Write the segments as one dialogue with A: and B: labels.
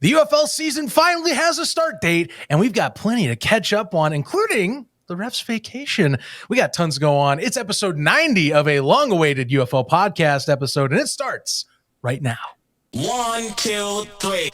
A: The UFL season finally has a start date, and we've got plenty to catch up on, including the ref's vacation. We got tons to go on. It's episode 90 of a long-awaited UFL podcast episode, and it starts right now.
B: 1, 2, 3.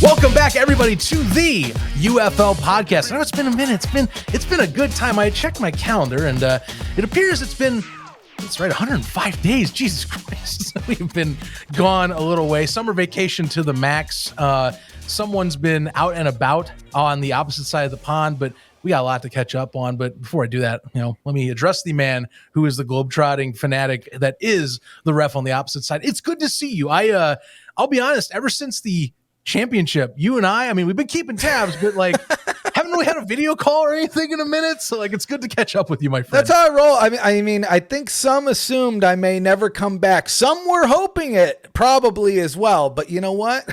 A: Welcome back, everybody, to the UFL podcast. I know it's been a minute. It's been a good time. I checked my calendar, and it appears that's right, 105 days. Jesus Christ, we've been gone a little way. Summer vacation to the max. Someone's been out and about on the opposite side of the pond, but we got a lot to catch up on. But before I do that, let me address the man who is the globetrotting fanatic that is the ref on the opposite side. It's good to see you. I'll be honest. Ever since the championship, you and I mean, we've been keeping tabs, but haven't really had a video call or anything in a minute. So it's good to catch up with you, my friend.
C: That's how I roll. I mean, I think some assumed I may never come back. Some were hoping it probably as well. But you know what?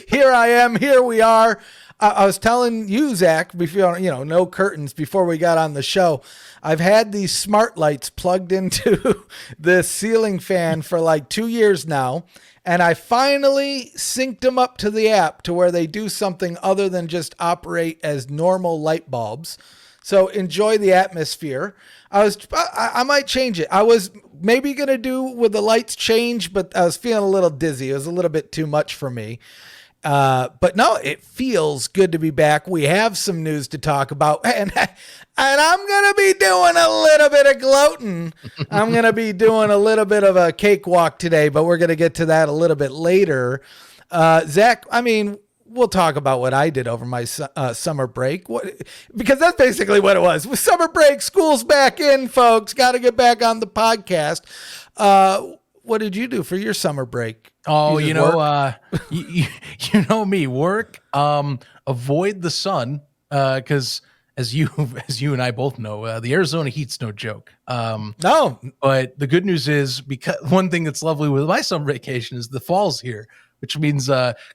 C: Here I am. Here we are. I was telling you, Zach, before, no curtains before we got on the show. I've had these smart lights plugged into the ceiling fan for 2 years now. And I finally synced them up to the app to where they do something other than just operate as normal light bulbs. So enjoy the atmosphere. I might change it. I was maybe going to do with the lights change, but I was feeling a little dizzy. It was a little bit too much for me. But no, it feels good to be back. We have some news to talk about, and I'm going to be doing a little bit of gloating. I'm going to be doing a little bit of a cakewalk today, but we're going to get to that a little bit later. Zach, we'll talk about what I did over my summer break, because that's basically what it was. With summer break, school's back in, folks. Got to get back on the podcast. What did you do for your summer break?
A: Oh, you know me, work, avoid the sun, because as you and I both know, the Arizona heat's no joke.
C: No,
A: but the good news is, because one thing that's lovely with my summer vacation is the fall's here, which means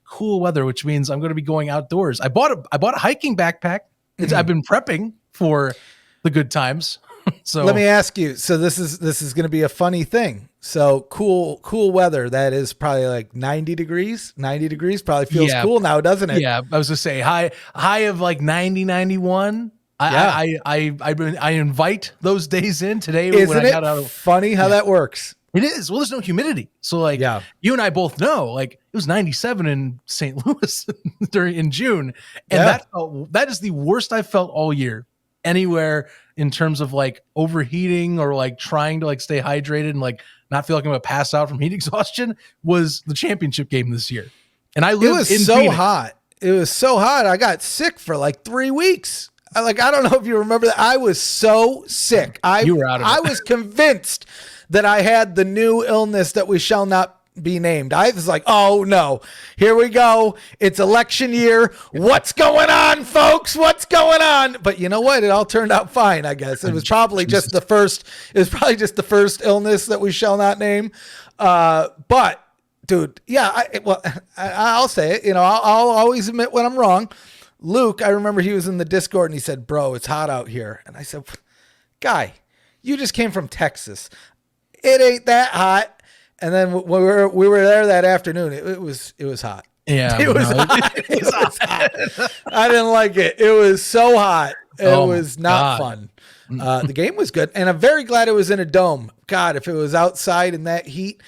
A: cool weather, which means I'm going to be going outdoors. I bought a hiking backpack. I've been prepping for the good times. So
C: let me ask you. So this is going to be a funny thing. So cool weather. That is probably 90 degrees. 90 degrees probably feels cool now, doesn't it?
A: Yeah, I was gonna say high of 90, 91. I invite those days in today.
C: Isn't it funny how that works?
A: It is. Well, there's no humidity. So you and I both know, it was 97 in St. Louis in June. And that is the worst I've felt all year anywhere in terms of overheating or trying to stay hydrated and not feel like I'm going to pass out from heat exhaustion was the championship game this year. And I lived in Phoenix.
C: Hot. It was so hot. I got sick for 3 weeks. I don't know if you remember that. I was so sick.
A: You were out of it.
C: I was convinced that I had the new illness that we shall not be named. I was like, oh no, here we go. It's election year. What's going on, folks? What's going on? But you know what? It all turned out fine, I guess. It was probably just the first illness that we shall not name. But dude, yeah, I'll say it, I'll always admit when I'm wrong. Luke, I remember he was in the Discord and he said, bro, it's hot out here. And I said, guy, you just came from Texas. It ain't that hot. And then when we were there that afternoon, it was hot.
A: Yeah,
C: it was hot. I didn't like it. It was so hot. It was not fun. The game was good, and I'm very glad it was in a dome. God, if it was outside in that heat,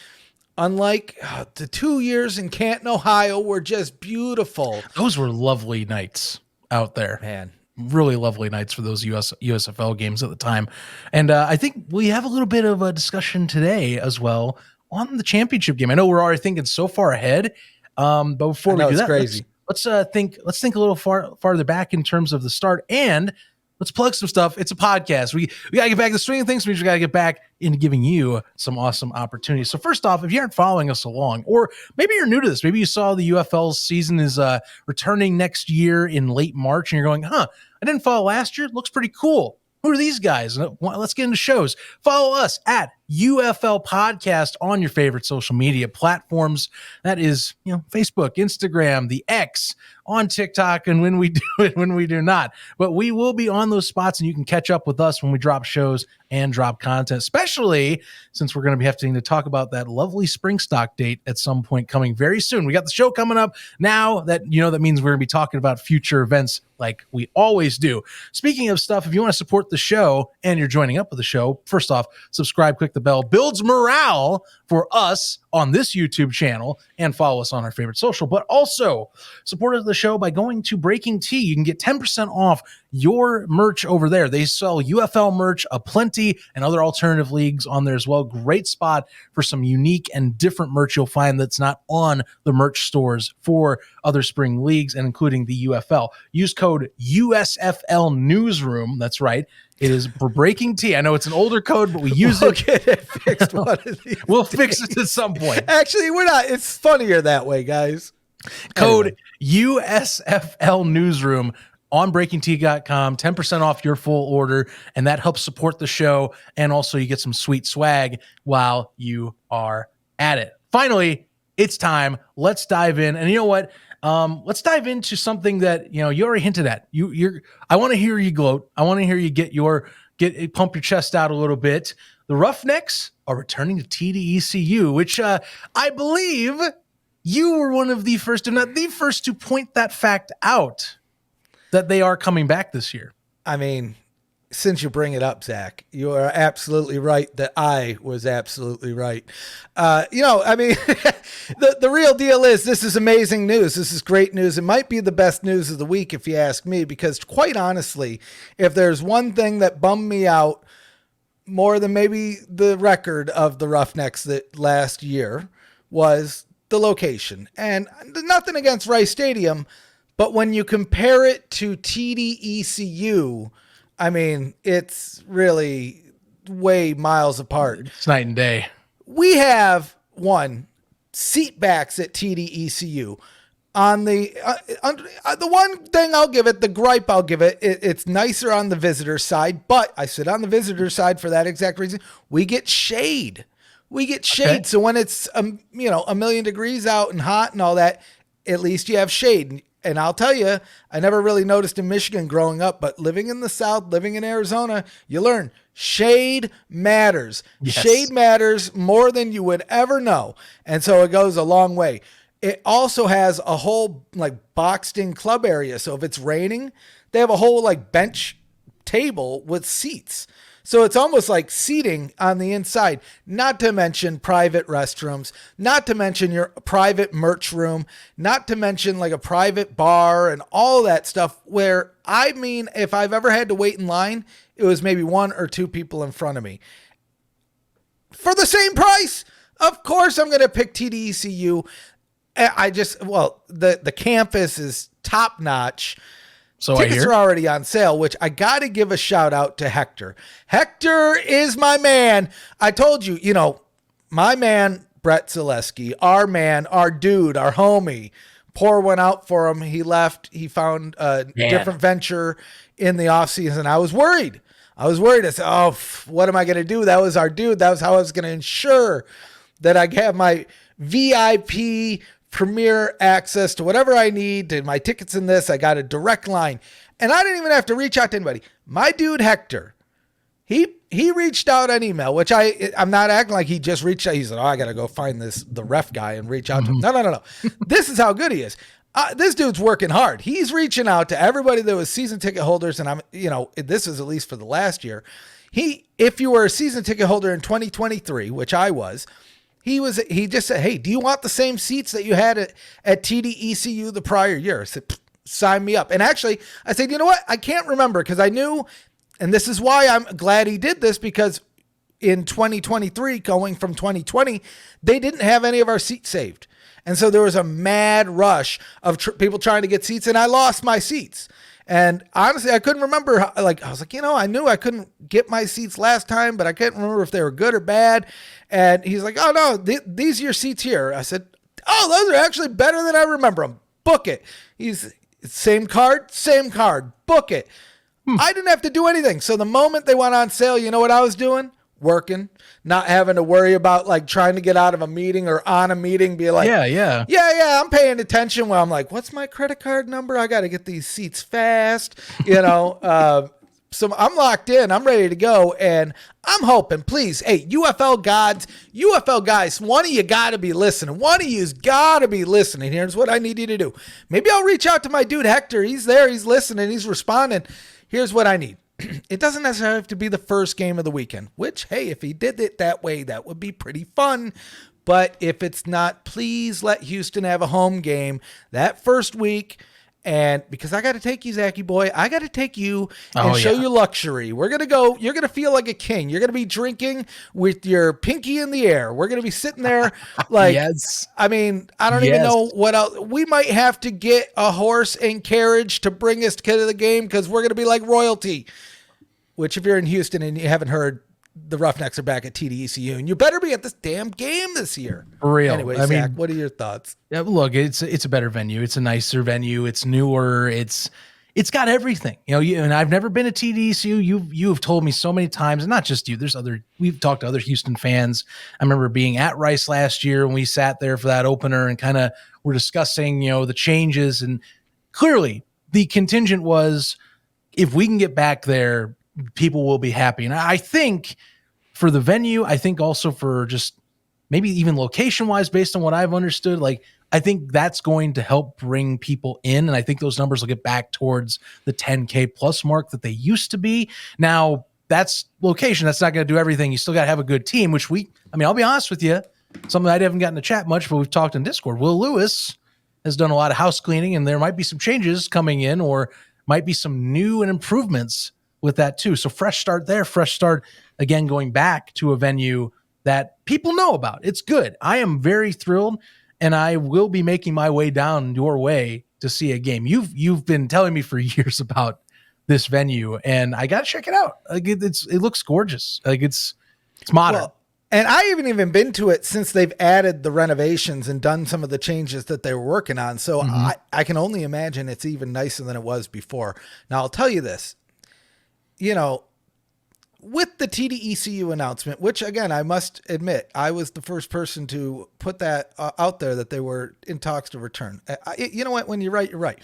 C: unlike the 2 years in Canton, Ohio, were just beautiful.
A: Those were lovely nights out there,
C: man.
A: Really lovely nights for those USFL games at the time. And I think we have a little bit of a discussion today as well on the championship game. I know we're already thinking so far ahead, but before we do that,
C: crazy.
A: Let's think a little farther back in terms of the start, and let's plug some stuff. It's a podcast. We got to get back to the swing of things. We just got to get back into giving you some awesome opportunities. So first off, if you aren't following us along, or maybe you're new to this, maybe you saw the UFL season is returning next year in late March, and you're going, I didn't follow last year. It looks pretty cool. who are these guys? Let's get into shows. Follow us at UFL Podcast on your favorite social media platforms. That is, Facebook, Instagram, the X, on TikTok, and when we do it, when we do not. But we will be on those spots, and you can catch up with us when we drop shows and drop content, especially since we're going to be having to talk about that lovely spring stock date at some point coming very soon. We got the show coming up now that, that means we're going to be talking about future events like we always do. Speaking of stuff, if you want to support the show and you're joining up with the show, first off, subscribe, click the bell, builds morale for us on this YouTube channel, and follow us on our favorite social, but also support the show by going to Breaking Tea. You can get 10% off your merch over there. They sell UFL merch aplenty and other alternative leagues on there as well. Great spot for some unique and different merch you'll find that's not on the merch stores for other spring leagues, and including the UFL. Use code USFL Newsroom. That's right. It is for Breaking Tea. I know it's an older code, but we use
C: we'll
A: it.
C: Get it fixed one of these
A: We'll
C: days.
A: fix it at some point.
C: Actually, we're not. It's funnier that way, guys.
A: Code USFL Newsroom on breakingtea.com, 10% off your full order, and that helps support the show, and also you get some sweet swag while you are at it. Finally, it's time. Let's dive in. And you know what? Let's dive into something that you already hinted at. I want to hear you gloat. I want to hear you pump your chest out a little bit. The Roughnecks are returning to TDECU, which I believe you were one of the first, if not the first, to point that fact out, that they are coming back this year.
C: I mean, since you bring it up, Zach, you are absolutely right that I was absolutely right. I mean, the real deal is this is amazing news. This is great news. It might be the best news of the week, if you ask me, because quite honestly, if there's one thing that bummed me out more than maybe the record of the Roughnecks that last year was the location. And nothing against Rice Stadium, but when you compare it to TDECU, I mean, it's really way miles apart.
A: It's night and day.
C: We have seat backs at TDECU. On the one thing I'll give it, the gripe I'll give it, it's nicer on the visitor side, but I sit on the visitor side for that exact reason. We get shade. Okay. So when it's, a million degrees out and hot and all that, at least you have shade. And I'll tell you, I never really noticed in Michigan growing up, but living in the South, living in Arizona, you learn shade matters. Yes. Shade matters more than you would ever know. And so it goes a long way. It also has a whole boxed in club area. So if it's raining, they have a whole bench table with seats. So it's almost like seating on the inside, not to mention private restrooms, not to mention your private merch room, not to mention a private bar and all that stuff where, I mean, if I've ever had to wait in line, it was maybe one or two people in front of me. For the same price, of course I'm going to pick TDECU. The campus is top notch.
A: So
C: tickets are already on sale, which I got to give a shout out to Hector. Hector is my man. I told you, my man, Brett Zaleski, our man, our dude, our homie, pour one out for him. He left. He found a different venture in the offseason. I was worried. I said, what am I going to do? That was our dude. That was how I was going to ensure that I have my VIP premier access to whatever I need, to my tickets in this. I got a direct line, and I didn't even have to reach out to anybody. My dude Hector, he reached out on email, which I'm not acting like he just reached out. He said, I got to go find the ref guy and reach out to him. No. This is how good he is. This dude's working hard. He's reaching out to everybody that was season ticket holders. And this is at least for the last year. If you were a season ticket holder in 2023, which I was, he just said, hey, do you want the same seats that you had at TDECU the prior year? I said, sign me up. And actually I said, you know what? I can't remember, because I knew, and this is why I'm glad he did this, because in 2023, going from 2020, they didn't have any of our seats saved. And so there was a mad rush of people trying to get seats, and I lost my seats. And honestly, I couldn't remember. I was like, I knew I couldn't get my seats last time, but I couldn't remember if they were good or bad. And he's like, oh no, these are your seats here. I said, oh, those are actually better than I remember them. Book it. Same card, book it. I didn't have to do anything. So the moment they went on sale, you know what I was doing? Working, not having to worry about like trying to get out of a meeting or on a meeting, be like, yeah, I'm paying attention. Well, I'm like, what's my credit card number? I got to get these seats fast, so I'm locked in, I'm ready to go. And I'm hoping, please, hey, UFL gods, UFL guys, one of you got to be listening. One of you's got to be listening. Here's what I need you to do. Maybe I'll reach out to my dude, Hector. He's there. He's listening. He's responding. Here's what I need. It doesn't necessarily have to be the first game of the weekend, which, hey, if he did it that way, that would be pretty fun. But if it's not, please let Houston have a home game that first week. And because I got to take you, Zachy boy, I got to take you and show you luxury. We're going to go, you're going to feel like a king. You're going to be drinking with your pinky in the air. We're going to be sitting there like,
A: yes.
C: I mean, I don't even know what else. We might have to get a horse and carriage to bring us to the game because we're going to be like royalty, which if you're in Houston and you haven't heard, the Roughnecks are back at TDECU, and you better be at this damn game this year.
A: For real.
C: Anyway, Zach, what are your thoughts?
A: Yeah, look, it's a better venue. It's a nicer venue. It's newer. It's got everything. And I've never been to TDCU. You have told me so many times, and not just you. We've talked to other Houston fans. I remember being at Rice last year when we sat there for that opener and kind of were discussing, the changes. And clearly the contingent was, if we can get back there, people will be happy. And I think for the venue, I think also for just maybe even location wise, based on what I've understood, like I think that's going to help bring people in. And I think those numbers will get back towards the 10K plus mark that they used to be. Now that's location. That's not going to do everything. You still got to have a good team, which I'll be honest with you, something I haven't gotten to chat much, but we've talked in Discord. Will Lewis has done a lot of house cleaning, and there might be some changes coming in, or might be some new and improvements with that too. So fresh start there, fresh start again, going back to a venue that people know about. It's good. I am very thrilled, and I will be making my way down your way to see a game. You've been telling me for years about this venue, and I got to check it out. Like it looks gorgeous. Like it's modern.
C: Well, and I haven't even been to it since they've added the renovations and done some of the changes that they were working on. So I can only imagine it's even nicer than it was before. Now I'll tell you this, with the TDECU announcement, which again, I must admit, I was the first person to put that out there that they were in talks to return. You know what? When you're right, you're right.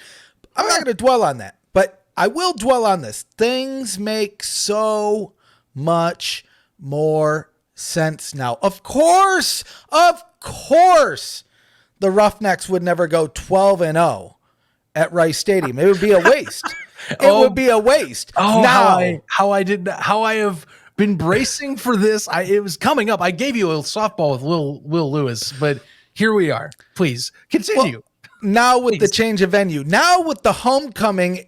C: I'm not going to dwell on that, but I will dwell on this. Things make so much more sense now. Of course, the Roughnecks would never go 12-0 at Rice Stadium. It would be a waste. It would be a waste.
A: Oh, now, how I have been bracing for this. It was coming up. I gave you a softball with Will Lewis, but here we are. Please continue.
C: Well, now with the change of venue, now with the homecoming,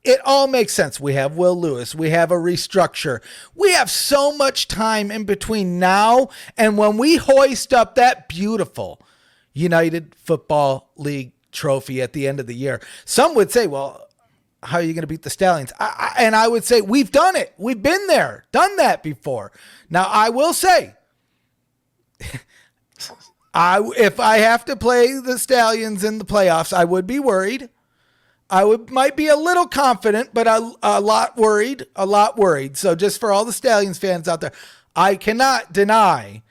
C: it all makes sense. We have Will Lewis. We have a restructure. We have so much time in between now and when we hoist up that beautiful United Football League trophy at the end of the year. Some would say, well, how are you going to beat the Stallions? And I would say, we've done it. We've been there, done that before. Now, I will say, if I have to play the Stallions in the playoffs, I would be worried. Might be a little confident, but a lot worried. So just for all the Stallions fans out there, I cannot deny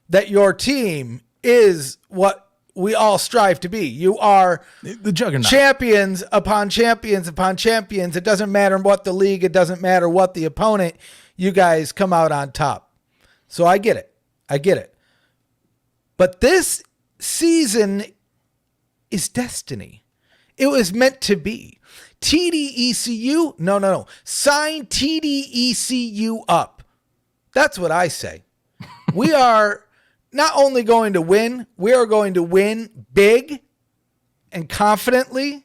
C: that your team is what we all strive to be. You are
A: the juggernaut.
C: Champions upon champions upon champions. It doesn't matter what the league. It doesn't matter what the opponent. You guys come out on top. So I get it. But this season is destiny. It was meant to be. TDECU, no. Sign TDECU up. That's what I say. We are not only going to win, we are going to win big and confidently,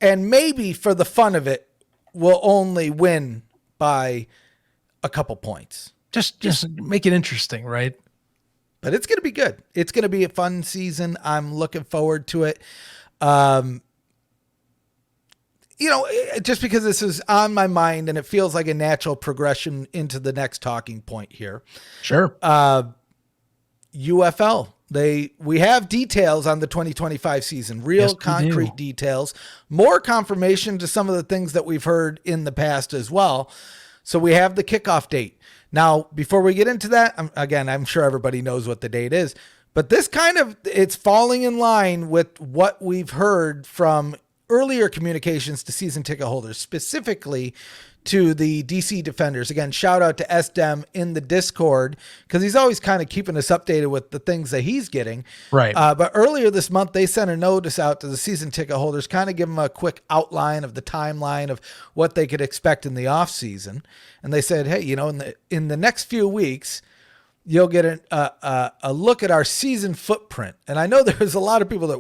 C: and maybe for the fun of it, we'll only win by a couple points.
A: Just make it interesting, right?
C: But it's going to be good. It's going to be a fun season. I'm looking forward to it. Just because this is on my mind and it feels like a natural progression into the next talking point here.
A: Sure.
C: UFL We have details on the 2025 season, real concrete details, more confirmation to some of the things that we've heard in the past as well. So we have the kickoff date. Now, before we get into that, I'm sure everybody knows what the date is, but this it's falling in line with what we've heard from earlier communications to season ticket holders, specifically to the DC Defenders. Again, shout out to SDEM in the Discord, because he's always kind of keeping us updated with the things that he's getting.
A: Right.
C: But earlier this month, they sent a notice out to the season ticket holders, kind of give them a quick outline of the timeline of what they could expect in the off season. And they said, hey, in the next few weeks, you'll get a look at our season footprint. And I know there's a lot of people that,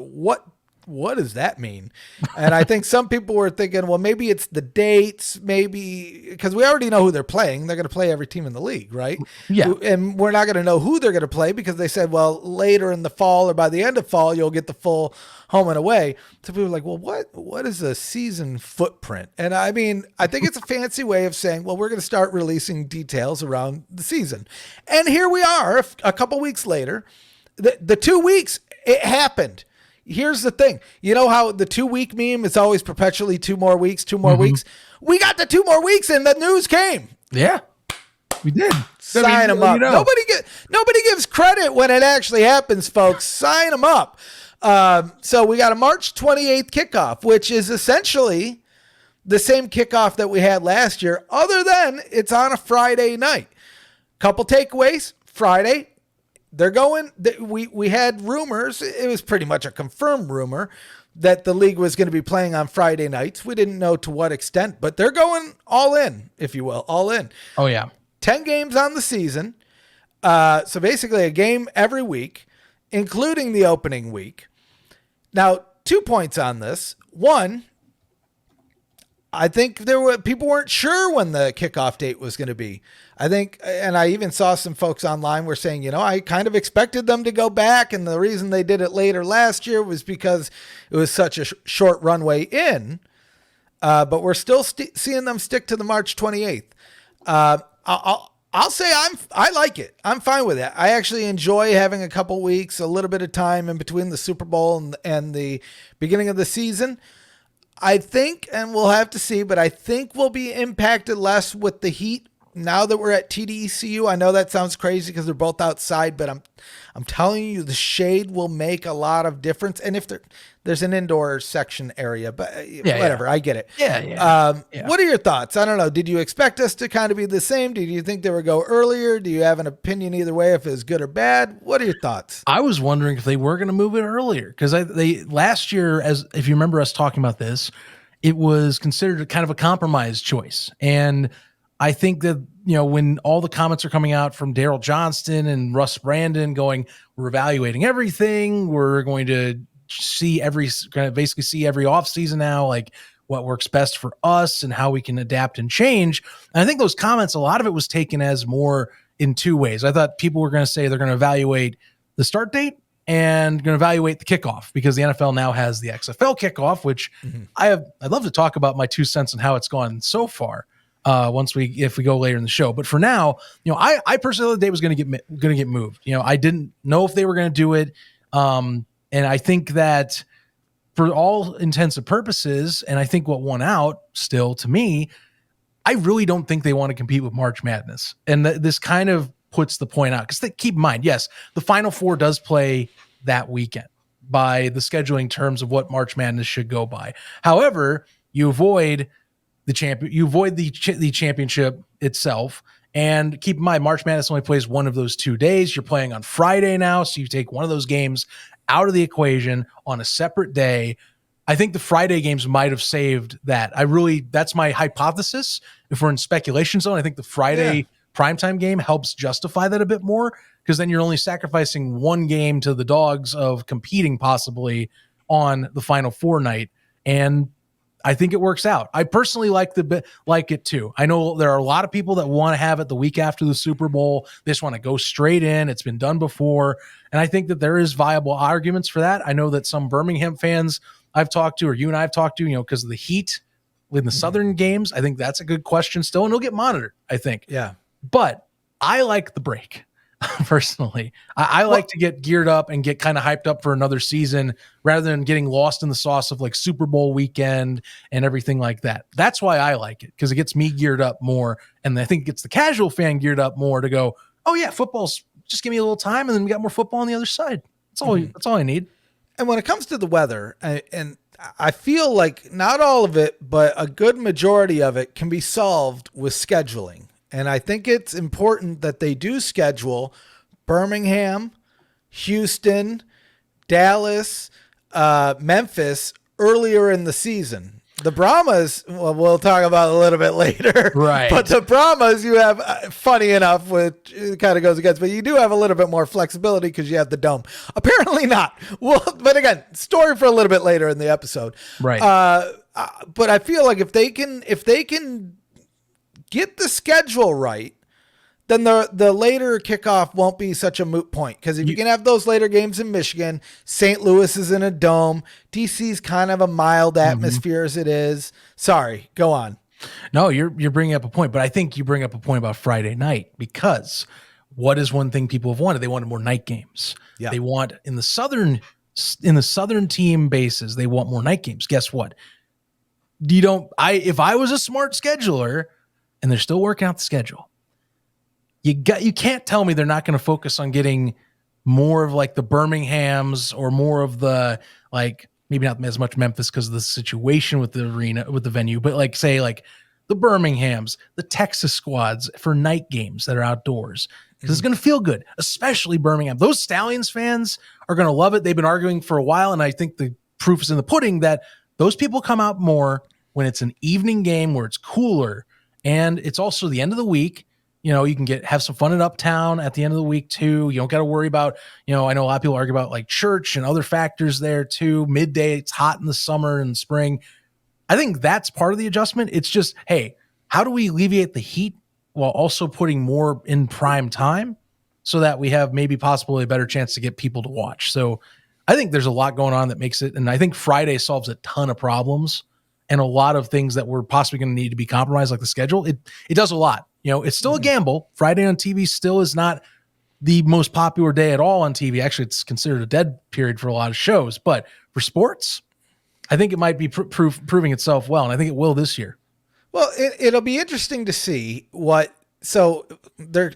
C: what does that mean? And I think some people were thinking, well, maybe it's the dates, maybe because we already know who they're playing. They're going to play every team in the league, right?
A: Yeah.
C: And we're not going to know who they're going to play because they said, well, later in the fall or by the end of fall, you'll get the full home and away. So people were like, well, what is a season footprint? And I mean, I think it's a fancy way of saying, well, we're going to start releasing details around the season. And here we are a couple weeks later, the 2 weeks, it happened. Here's the thing. You know how the 2 week meme is always perpetually 2 more weeks, 2 more weeks. We got the 2 more weeks and the news came.
A: Yeah, we did.
C: Sign them up. Nobody gives credit when it actually happens, folks. Sign them up. So we got a March 28th kickoff, which is essentially the same kickoff that we had last year, other than it's on a Friday night. Couple takeaways. Friday, they're going, we had rumors, it was pretty much a confirmed rumor that the league was going to be playing on Friday nights. We didn't know to what extent, but they're going all in, if you will, all in.
A: Oh, yeah.
C: 10 games on the season. So basically a game every week, including the opening week. Now, 2 points on this. One, I think people weren't sure when the kickoff date was going to be. I think, and I even saw some folks online were saying, I kind of expected them to go back. And the reason they did it later last year was because it was such a short runway in. But we're still seeing them stick to the March 28th. I'll say I like it. I'm fine with it. I actually enjoy having a couple weeks, a little bit of time in between the Super Bowl and the beginning of the season. I think, and we'll have to see, but I think we'll be impacted less with the heat now that we're at TDECU. I know that sounds crazy because they're both outside, but I'm telling you, the shade will make a lot of difference. And if there's an indoor section area, but whatever, I get it.
A: Yeah.
C: What are your thoughts? I don't know. Did you expect us to kind of be the same? Did you think they would go earlier? Do you have an opinion either way, if it was good or bad? What are your thoughts?
A: I was wondering if they were going to move it earlier, because they last year, if you remember us talking about this, it was considered kind of a compromise choice. And I think that, when all the comments are coming out from Daryl Johnston and Russ Brandon going, we're evaluating everything. We're going to see every offseason now, like what works best for us and how we can adapt and change. And I think those comments, a lot of it was taken as more in 2 ways. I thought people were going to say they're going to evaluate the start date and going to evaluate the kickoff, because the NFL now has the XFL kickoff, which I'd love to talk about my 2 cents on how it's gone so far. If we go later in the show, but for now, I personally thought the date was going to get moved. I didn't know if they were going to do it. And I think that for all intents and purposes, and I think what won out still to me, I really don't think they want to compete with March Madness. And this kind of puts the point out, because keep in mind, yes, the Final Four does play that weekend by the scheduling terms of what March Madness should go by. However, you avoid the championship itself. And keep in mind, March Madness only plays one of those 2 days. You're playing on Friday now, so you take one of those games out of the equation on a separate day. I think the Friday games might have saved that. That's my hypothesis. If we're in speculation zone, I think the Friday primetime game helps justify that a bit more, because then you're only sacrificing one game to the dogs of competing possibly on the Final Four night. And I think it works out. I personally like it too. I know there are a lot of people that want to have it the week after the Super Bowl. They just want to go straight in. It's been done before. And I think that there is viable arguments for that. I know that some Birmingham fans I've talked to, or you and I have talked to, because of the heat in the Southern games, I think that's a good question still, and it'll get monitored, I think.
C: Yeah.
A: But I like the break. personally. I like to get geared up and get kind of hyped up for another season rather than getting lost in the sauce of like Super Bowl weekend and everything like that. That's why I like it, because it gets me geared up more. And I think it gets the casual fan geared up more to go, oh yeah, football's just give me a little time and then we got more football on the other side. That's all I need.
C: And when it comes to the weather, and I feel like not all of it, but a good majority of it can be solved with scheduling. And I think it's important that they do schedule Birmingham, Houston, Dallas, Memphis earlier in the season. The Brahmas, well, we'll talk about a little bit later.
A: Right.
C: But the Brahmas, you have, funny enough, which it kind of goes against, but you do have a little bit more flexibility because you have the dome. Apparently not. Well, but again, story for a little bit later in the episode.
A: Right.
C: But I feel like if they can get the schedule right, then the later kickoff won't be such a moot point. Because if you can have those later games in Michigan, St. Louis is in a dome, DC's kind of a mild atmosphere as it is. Sorry, go on.
A: No, you're bringing up a point, but I think you bring up a point about Friday night, because what is one thing people have wanted? They wanted more night games.
C: Yeah.
A: They want in the southern team bases, they want more night games. Guess what? If I was a smart scheduler, and they're still working out the schedule, you can't tell me they're not going to focus on getting more of like the Birminghams or more of the, like, maybe not as much Memphis because of the situation with the arena, with the venue, but like say like the Birminghams, the Texas squads for night games that are outdoors, because it's going to feel good, especially Birmingham. Those Stallions fans are going to love it. They've been arguing for a while, and I think the proof is in the pudding that those people come out more when it's an evening game where it's cooler, and it's also the end of the week. You know, you can have some fun at Uptown at the end of the week too. You don't got to worry about, I know a lot of people argue about like church and other factors there too. Midday, it's hot in the summer and spring. I think that's part of the adjustment. It's just, hey, how do we alleviate the heat while also putting more in prime time so that we have maybe possibly a better chance to get people to watch? So I think there's a lot going on that makes it. And I think Friday solves a ton of problems and a lot of things that we're possibly going to need to be compromised, like the schedule. It does a lot. It's still a gamble. Friday on TV still is not the most popular day at all on TV. Actually, it's considered a dead period for a lot of shows. But for sports, I think it might be proving itself well, and I think it will this year.
C: Well, it'll be interesting to see what. So they're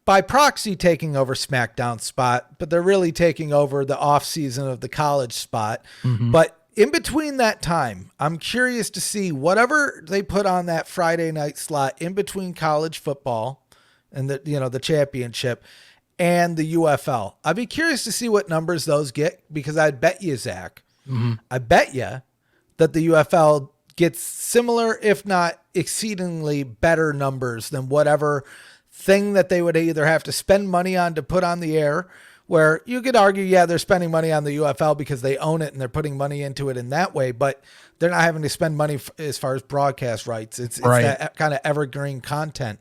C: by proxy taking over SmackDown spot, but they're really taking over the off season of the college spot. Mm-hmm. But in between that time, I'm curious to see whatever they put on that Friday night slot in between college football and the championship and the UFL. I'd be curious to see what numbers those get, because I'd bet you, Zach, I bet you that the UFL gets similar, if not exceedingly better numbers than whatever thing that they would either have to spend money on to put on the air, where you could argue, yeah, they're spending money on the UFL because they own it and they're putting money into it in that way, but they're not having to spend money as far as broadcast rights. It's right. That kind of evergreen content.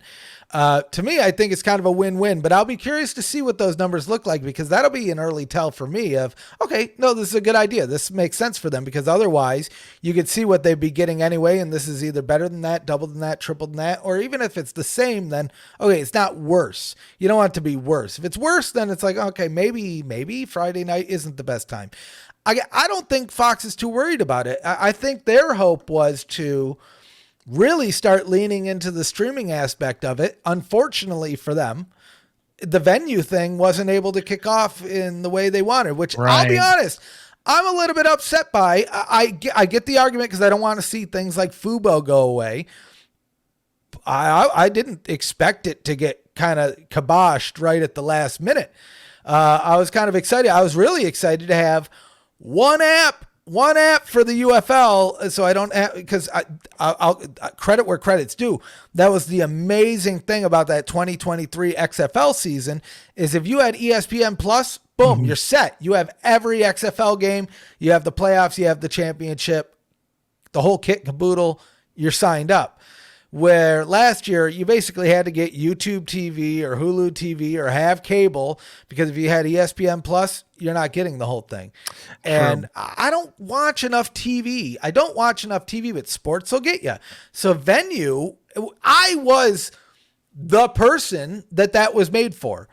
C: To me, I think it's kind of a win-win, but I'll be curious to see what those numbers look like, because that'll be an early tell for me of, okay, no, this is a good idea. This makes sense for them, because otherwise you could see what they'd be getting anyway. And this is either better than that, double than that, triple than that, or even if it's the same, then, okay, it's not worse. You don't want it to be worse. If it's worse, then it's like, okay, maybe Friday night isn't the best time. I don't think Fox is too worried about it. I think their hope was to really start leaning into the streaming aspect of it. Unfortunately for them, the venue thing wasn't able to kick off in the way they wanted, which right. I'll be honest, I'm a little bit upset by. I get the argument, because I don't want to see things like Fubo go away. I didn't expect it to get kind of kiboshed right at the last minute. I was kind of excited. I was really excited to have one app for the UFL, so I don't have, because I'll credit where credit's due. That was the amazing thing about that 2023 XFL season, is if you had ESPN Plus, boom, you're set. You have every XFL game, you have the playoffs, you have the championship, the whole kit and caboodle, you're signed up. Where last year you basically had to get YouTube TV or Hulu TV or have cable, because if you had ESPN Plus, you're not getting the whole thing. And I don't watch enough TV. But sports will get you. So venue, I was the person that was made for.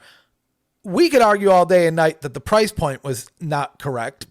C: We could argue all day and night that the price point was not correct,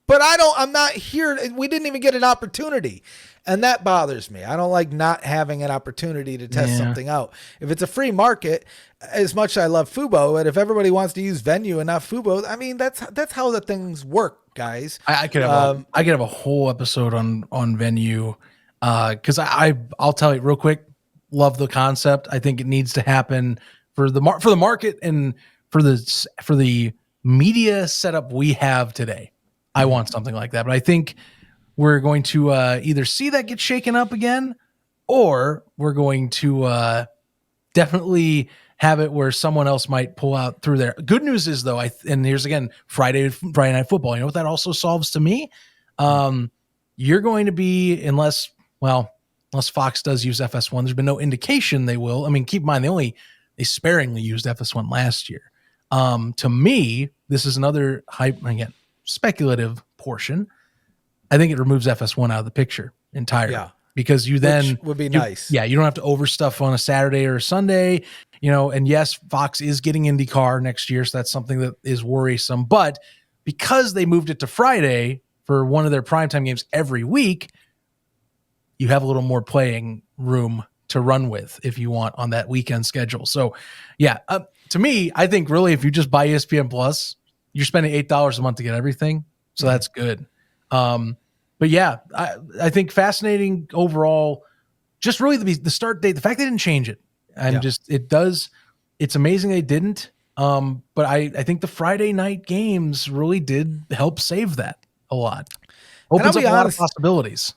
C: but I'm not here. We didn't even get an opportunity. And that bothers me. I don't like not having an opportunity to test something out. If it's a free market, as much as I love Fubo, and if everybody wants to use Venue and not Fubo, I mean, that's how the things work, guys.
A: I could have a whole episode on Venue. Cause I'll tell you real quick, love the concept. I think it needs to happen for the market and for the media setup we have today. I want something like that, but I think we're going to either see that get shaken up again, or we're going to definitely have it where someone else might pull out through there. Good news is though, and here's again, Friday Night Football. You know what that also solves to me? You're going to be, unless Fox does use FS1, there's been no indication they will. I mean, keep in mind, they sparingly used FS1 last year. To me, this is another hype, again, speculative portion. I think it removes FS1 out of the picture entirely, because you then
C: which would be nice.
A: Yeah. You don't have to overstuff on a Saturday or a Sunday, and yes, Fox is getting IndyCar next year. So that's something that is worrisome, but because they moved it to Friday for one of their primetime games every week, you have a little more playing room to run with if you want on that weekend schedule. So to me, I think really if you just buy ESPN Plus, you're spending $8 a month to get everything. So that's good. But yeah, I think fascinating overall, just really the start date, the fact they didn't change it. And it's amazing they didn't. But I think the Friday night games really did help save that a lot. Opens up a lot of possibilities.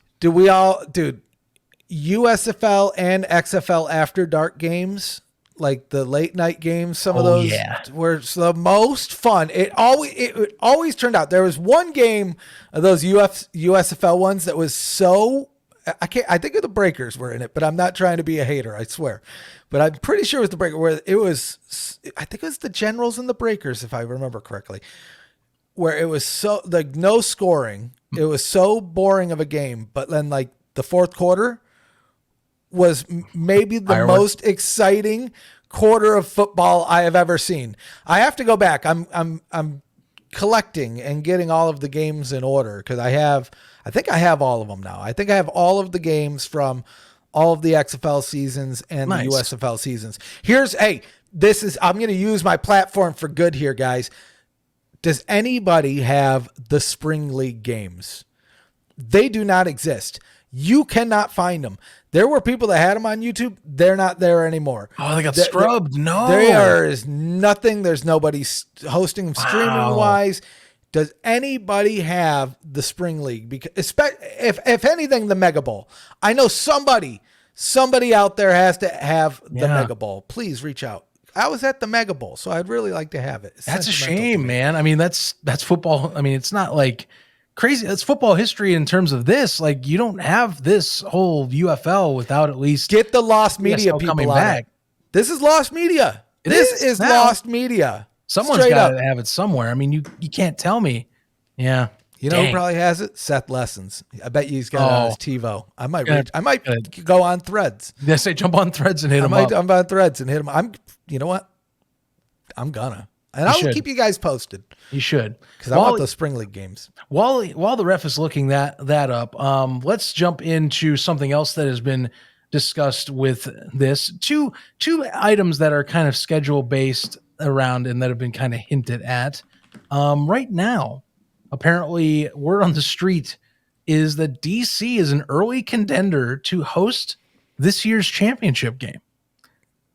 C: USFL and XFL after dark games, like the late night games, some of those were the most fun. It always turned out. There was one game of those USFL ones that was so, I think of the Breakers were in it, but I'm not trying to be a hater, I swear. But I'm pretty sure it was the Breakers, where I think it was the Generals and the Breakers, if I remember correctly, where it was so, like, no scoring. It was so boring of a game, but then like the fourth quarter was maybe the most exciting quarter of football I have ever seen. I have to go back. I'm collecting and getting all of the games in order, because I think I have all of them now. I think I have all of the games from all of the XFL seasons and the USFL seasons. I'm going to use my platform for good here, guys. Does anybody have the Spring League games? They do not exist. You cannot find them. There were people that had them on YouTube. They're not there anymore.
A: Oh, they got scrubbed. No.
C: There is nothing. There's nobody hosting them streaming wise. Does anybody have the Spring League? Because if anything, the Mega Bowl. I know somebody out there has to have the Mega Bowl. Please reach out. I was at the Mega Bowl, so I'd really like to have it.
A: That's a shame, man. I mean, that's football. I mean, it's not like crazy. It's football history in terms of this. Like, you don't have this whole UFL without at least
C: get the lost media people coming back. This is lost media. This is lost media.
A: Someone's got to have it somewhere. I mean, you can't tell me. Yeah.
C: You know who probably has it? Seth Lessons. I bet he's got it on his TiVo. I might go on Threads.
A: They say jump on Threads and hit him up.
C: I'm on Threads and hit him. You know what? I'm gonna. And I'll keep you guys posted.
A: You should.
C: Because I want those Spring League games.
A: While the ref is looking that up, let's jump into something else that has been discussed with this. Two items that are kind of schedule based around and that have been kind of hinted at. Right now, apparently word on the street is that DC is an early contender to host this year's championship game.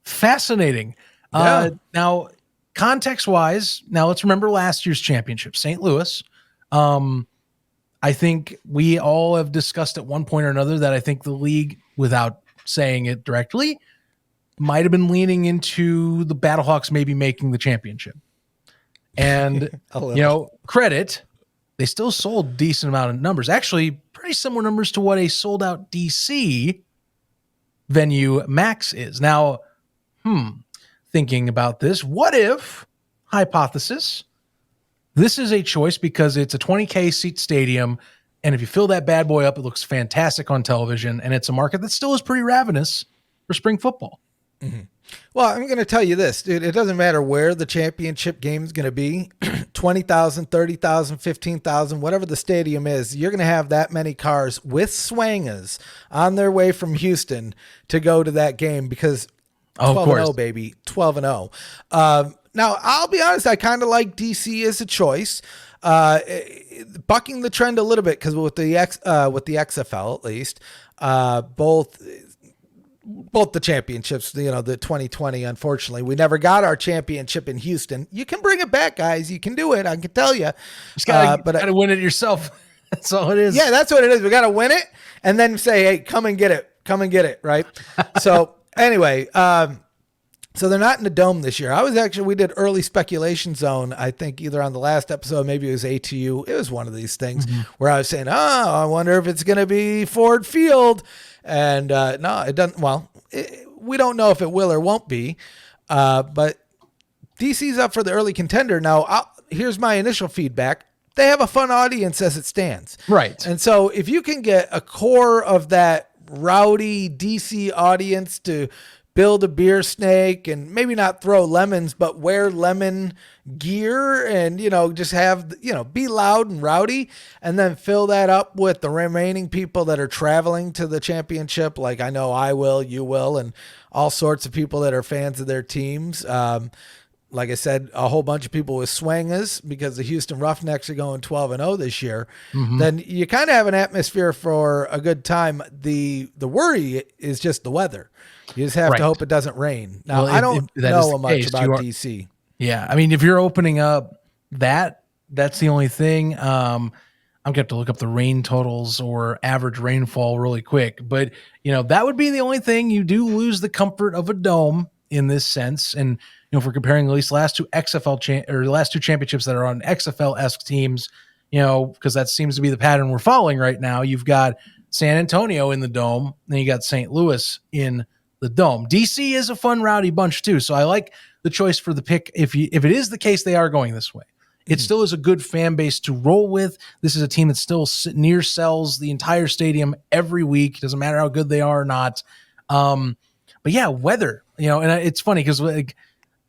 A: Fascinating.
C: Yeah.
A: Now, context-wise, let's remember last year's championship, St. Louis. I think we all have discussed at one point or another that I think the league, without saying it directly, might have been leaning into the Battlehawks maybe making the championship. And, credit, they still sold a decent amount of numbers. Actually, pretty similar numbers to what a sold-out DC venue max is. Now, thinking about this, what if, hypothesis, this is a choice because it's a 20K seat stadium, and if you fill that bad boy up, it looks fantastic on television, and it's a market that still is pretty ravenous for spring football.
C: Well, I'm going to tell you this, dude. It doesn't matter where the championship game is going to be, 20,000, 30,000, 15,000, whatever the stadium is, you're going to have that many cars with swangers on their way from Houston to go to that game because 12-0, baby, 12-0. Now, I'll be honest, I kind of like DC as a choice. Bucking the trend a little bit because with the XFL, at least, both the championships, the 2020, unfortunately, we never got our championship in Houston. You can bring it back, guys. You can do it. I can tell you.
A: Just gotta win it yourself. That's all it is.
C: Yeah, that's what it is. We got to win it and then say, hey, come and get it. Come and get it. Right. So anyway, so they're not in the dome this year. We did early speculation zone. I think either on the last episode, maybe it was ATU. It was one of these things where I was saying, I wonder if it's going to be Ford Field. And no, it doesn't. Well, we don't know if it will or won't be. But DC's up for the early contender. Now, here's my initial feedback. They have a fun audience as it stands.
A: Right.
C: And so if you can get a core of that rowdy DC audience to build a beer snake and maybe not throw lemons, but wear lemon gear and, just have, be loud and rowdy and then fill that up with the remaining people that are traveling to the championship. Like I know I will, you will, and all sorts of people that are fans of their teams. Like I said, a whole bunch of people with swangers because the Houston Roughnecks are going 12-0 this year. Then you kind of have an atmosphere for a good time. The worry is just the weather. You just have to hope it doesn't rain. Now, I don't know much about DC.
A: Yeah. I mean, if you're opening up that's the only thing. I'm going to have to look up the rain totals or average rainfall really quick. But, that would be the only thing. You do lose the comfort of a dome in this sense. And, if we're comparing at least last two last two championships that are on XFL-esque teams, because that seems to be the pattern we're following right now. You've got San Antonio in the dome, then you got St. Louis in the dome. DC is a fun, rowdy bunch too. So I like the choice for the pick. If it is the case, they are going this way. It still is a good fan base to roll with. This is a team that still near sells the entire stadium every week. Doesn't matter how good they are or not. But yeah, weather, and it's funny because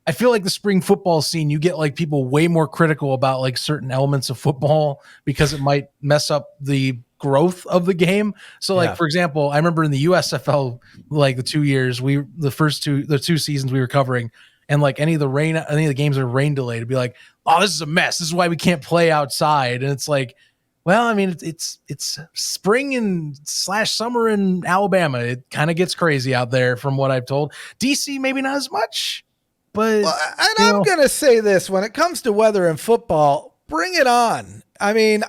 A: I feel like the spring football scene, you get like people way more critical about like certain elements of football because it might mess up the growth of the game. So like, for example, I remember in the USFL, like the 2 years the two seasons we were covering, and like any of the games are rain delayed, it'd be like, oh, this is a mess. This is why we can't play outside. And it's like, well, I mean, it's spring and / summer in Alabama. It kind of gets crazy out there from what I've told. DC, maybe not as much. But,
C: I'm going to say this when it comes to weather and football, bring it on. I mean,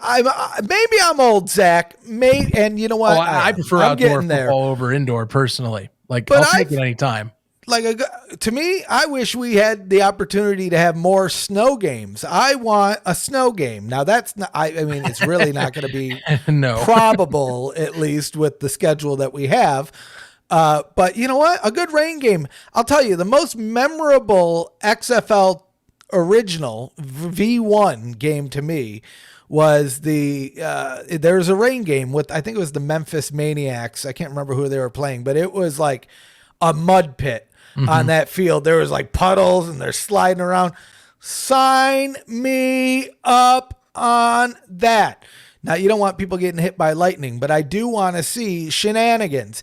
C: maybe I'm old, Zach. And you know what?
A: I prefer outdoor football over indoor personally. Like, I'll take it anytime.
C: To me, I wish we had the opportunity to have more snow games. I want a snow game. Now that's not, I mean, it's really not going to be probable, at least with the schedule that we have. But you know what? A good rain game. I'll tell you, the most memorable XFL original V1 game to me was there's a rain game with, I think it was the Memphis Maniacs. I can't remember who they were playing, but it was like a mud pit on that field. There was like puddles and they're sliding around. Sign me up on that. Now, you don't want people getting hit by lightning, but I do want to see shenanigans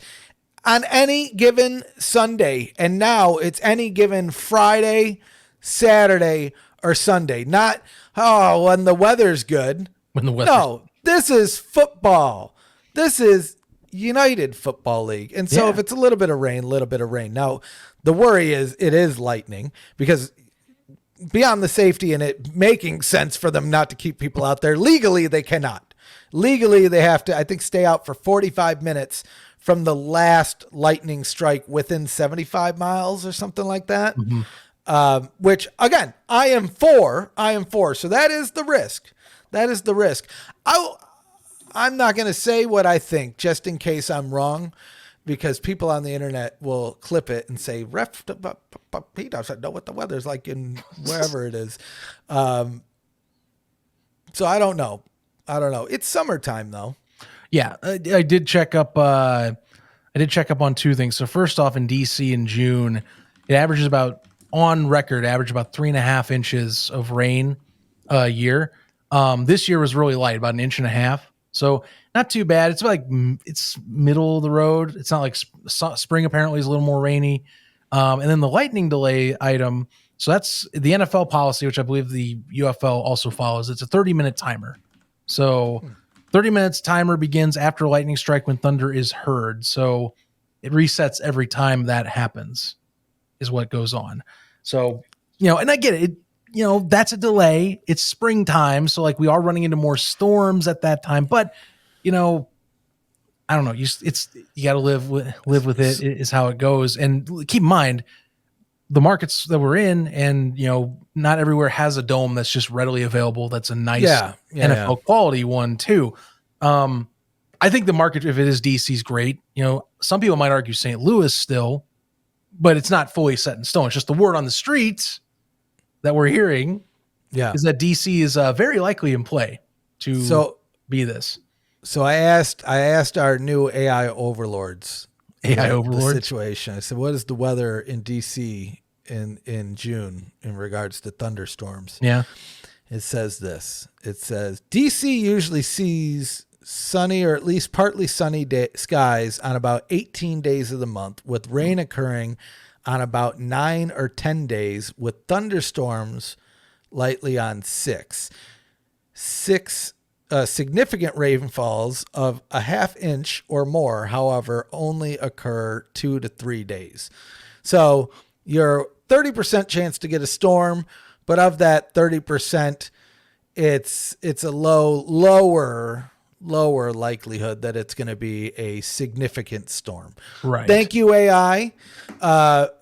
C: on any given Sunday. And now it's any given Friday, Saturday, or Sunday. Not, when the weather's good. This is football. This is United Football League. And so if it's a little bit of rain. Now, the worry is it is lightning because beyond the safety and it making sense for them not to keep people out there, legally they cannot. Legally, they have to, I think, stay out for 45 minutes from the last lightning strike within 75 miles or something like that. Which, again, I am for. So that is the risk. I'm not going to say what I think just in case I'm wrong, because people on the internet will clip it and say, he doesn't know what the weather's like in wherever it is. So I don't know. It's summertime though.
A: Yeah. I did check up, I did check up on two things. So first off, in DC in June, it averages about, on record, average about 3.5 inches of rain a year. This year was really light, about 1.5 inches. So not too bad. It's like, it's middle of the road. It's not like spring apparently is a little more rainy. And then the lightning delay item. So that's the NFL policy, which I believe the UFL also follows. It's a 30-minute timer. So 30 minutes timer begins after lightning strike when thunder is heard. So it resets every time that happens is what goes on. So, and I get it. That's a delay. It's springtime. So like we are running into more storms at that time, but I don't know. You got to live with it is how it goes. And keep in mind the markets that we're in, and not everywhere has a dome that's just readily available. That's a nice NFL quality one too. I think the market, if it is DC, is great. Some people might argue St. Louis still, but it's not fully set in stone. It's just the word on the streets that we're hearing is that DC is very likely in play to be this.
C: So I asked our new AI overlords the situation. I said, what is the weather in DC in June in regards to thunderstorms?
A: Yeah.
C: It says this. It says DC usually sees sunny or at least partly sunny skies on about 18 days of the month, with rain occurring on about 9 or 10 days, with thunderstorms lightly on 6. Significant rainfalls of a half inch or more, however, only occur 2 to 3 days. So your 30% chance to get a storm, but of that 30%, it's a lower likelihood that it's going to be a significant storm.
A: Right.
C: Thank you, AI.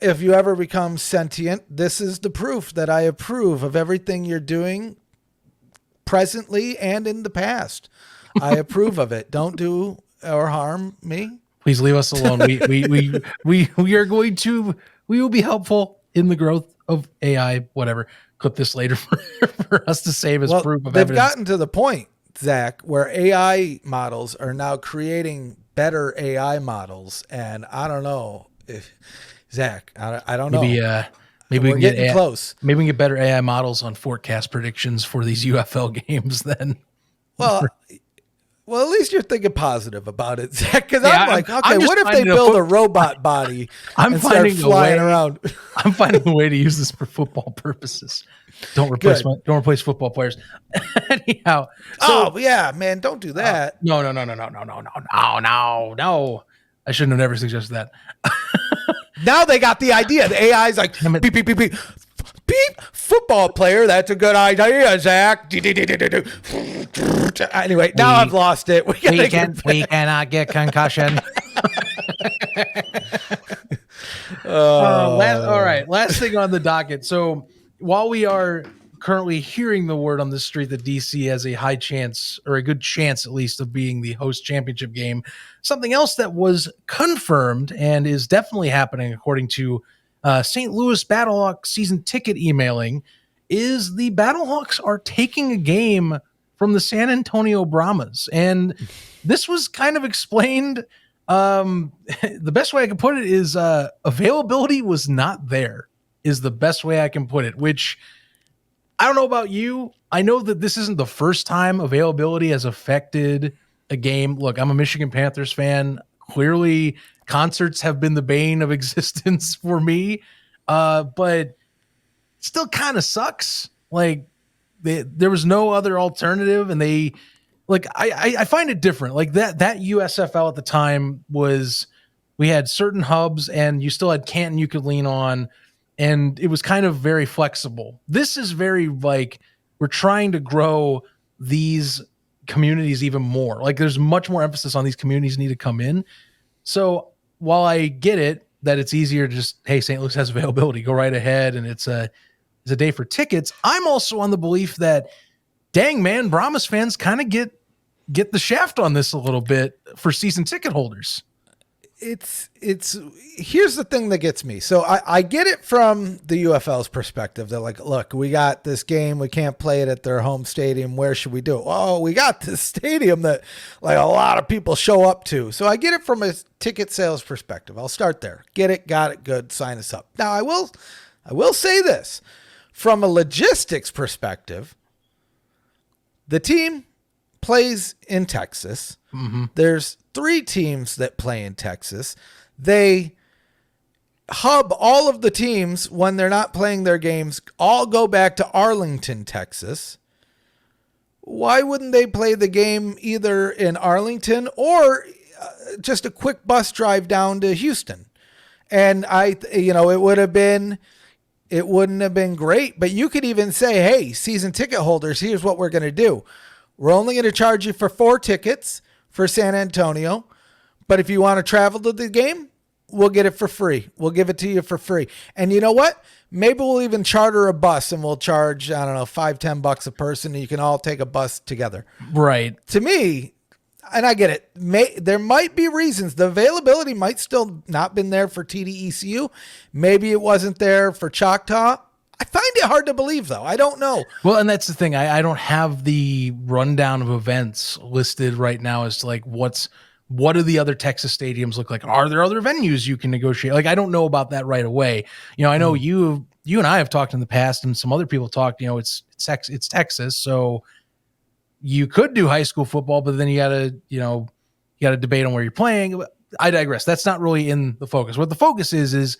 C: If you ever become sentient, this is the proof that I approve of everything you're doing presently and in the past. I approve of it. Don't do or harm me.
A: Please leave us alone. We will be helpful in the growth of AI, whatever. Clip this later for us to save as proof of
C: they've
A: evidence.
C: Gotten to the point, Zach, where AI models are now creating better AI models. And I don't know if Zach, I don't know.
A: Maybe we can get
C: close.
A: Maybe we can get better AI models on forecast predictions for these UFL games then.
C: Well, at least you're thinking positive about it, Zach. Because I'm like, okay, what if they build a robot body and start flying around?
A: I'm finding a way to use this for football purposes. Don't replace football players. Anyhow.
C: Man, don't do that.
A: No. I shouldn't have never suggested that.
C: Now they got the idea. The AI's like, beep, beep, beep, beep. Beep, football player. That's a good idea, Zach. Anyway, now I've lost it. We
A: cannot get concussion. All right. Last thing on the docket. So while we are currently hearing the word on the street that DC has a high chance, or a good chance at least, of being the host championship game, something else that was confirmed and is definitely happening according to St. Louis Battlehawks season ticket emailing is the Battlehawks are taking a game from the San Antonio Brahmas. And this was kind of explained. The best way I can put it is availability was not there, is the best way I can put it, which I don't know about you. I know that this isn't the first time availability has affected a game. Look, I'm a Michigan Panthers fan. Clearly, concerts have been the bane of existence for me, but still kind of sucks. Like there was no other alternative, and they like I find it different. Like that USFL at the time was, we had certain hubs, and you still had Canton you could lean on, and it was kind of very flexible. This is very like we're trying to grow these communities even more. Like there's much more emphasis on these communities need to come in. So while I get it that it's easier to just, hey, St. Louis has availability, go right ahead, and it's a day for tickets, I'm also on the belief that, dang man, Brahmas fans kind of get the shaft on this a little bit for season ticket holders.
C: it's here's the thing that gets me. So I get it from the UFL's perspective. They're like, look, we got this game. We can't play it at their home stadium. Where should we do it? Oh, we got this stadium that like a lot of people show up to. So I get it from a ticket sales perspective. I'll start there. Get it, got it, good, sign us up. Now I will say this. From a logistics perspective, the team plays in Texas. Mm-hmm. There's 3 teams that play in Texas. They hub all of the teams when they're not playing their games, all go back to Arlington, Texas. Why wouldn't they play the game either in Arlington or just a quick bus drive down to Houston? And it wouldn't have been great, but you could even say, hey, season ticket holders, here's what we're going to do. We're only going to charge you for 4 tickets for San Antonio. But if you want to travel to the game, we'll get it for free. We'll give it to you for free. And you know what? Maybe we'll even charter a bus and we'll charge, I don't know, $5-10 a person, and you can all take a bus together.
A: Right.
C: To me, and I get it, there might be reasons. The availability might still not been there for TDECU. Maybe it wasn't there for Choctaw. I find it hard to believe, though. I don't know.
A: Well, and that's the thing. I don't have the rundown of events listed right now as to like what do the other Texas stadiums look like? Are there other venues you can negotiate? Like, I don't know about that right away. I know you and I have talked in the past, and some other people talked. It's Texas, so you could do high school football, but then you gotta debate on where you're playing. I digress. That's not really in the focus. What the focus is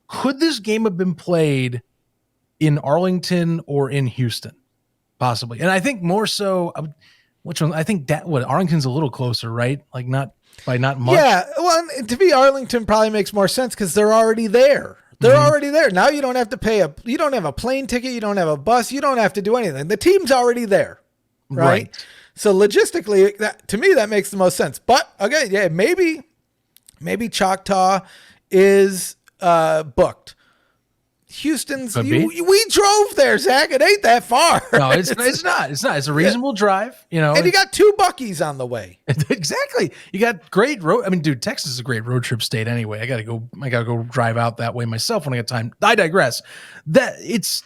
A: could this game have been played in Arlington or in Houston? Possibly. And I think more so, which one? I think Arlington's a little closer, right? Like not much.
C: Yeah. Well, to be Arlington probably makes more sense because they're already there. They're already there. Now you don't have to you don't have a plane ticket. You don't have a bus. You don't have to do anything. The team's already there. Right. So logistically, to me, that makes the most sense. But again, yeah, maybe Choctaw is booked. Houston's, we drove there, Zach. It ain't that far.
A: No, it's not. It's a reasonable drive,
C: And you got 2 Buc-ee's on the way.
A: Exactly. You got great road. I mean, dude, Texas is a great road trip state anyway. I gotta go drive out that way myself when I get time. I digress. It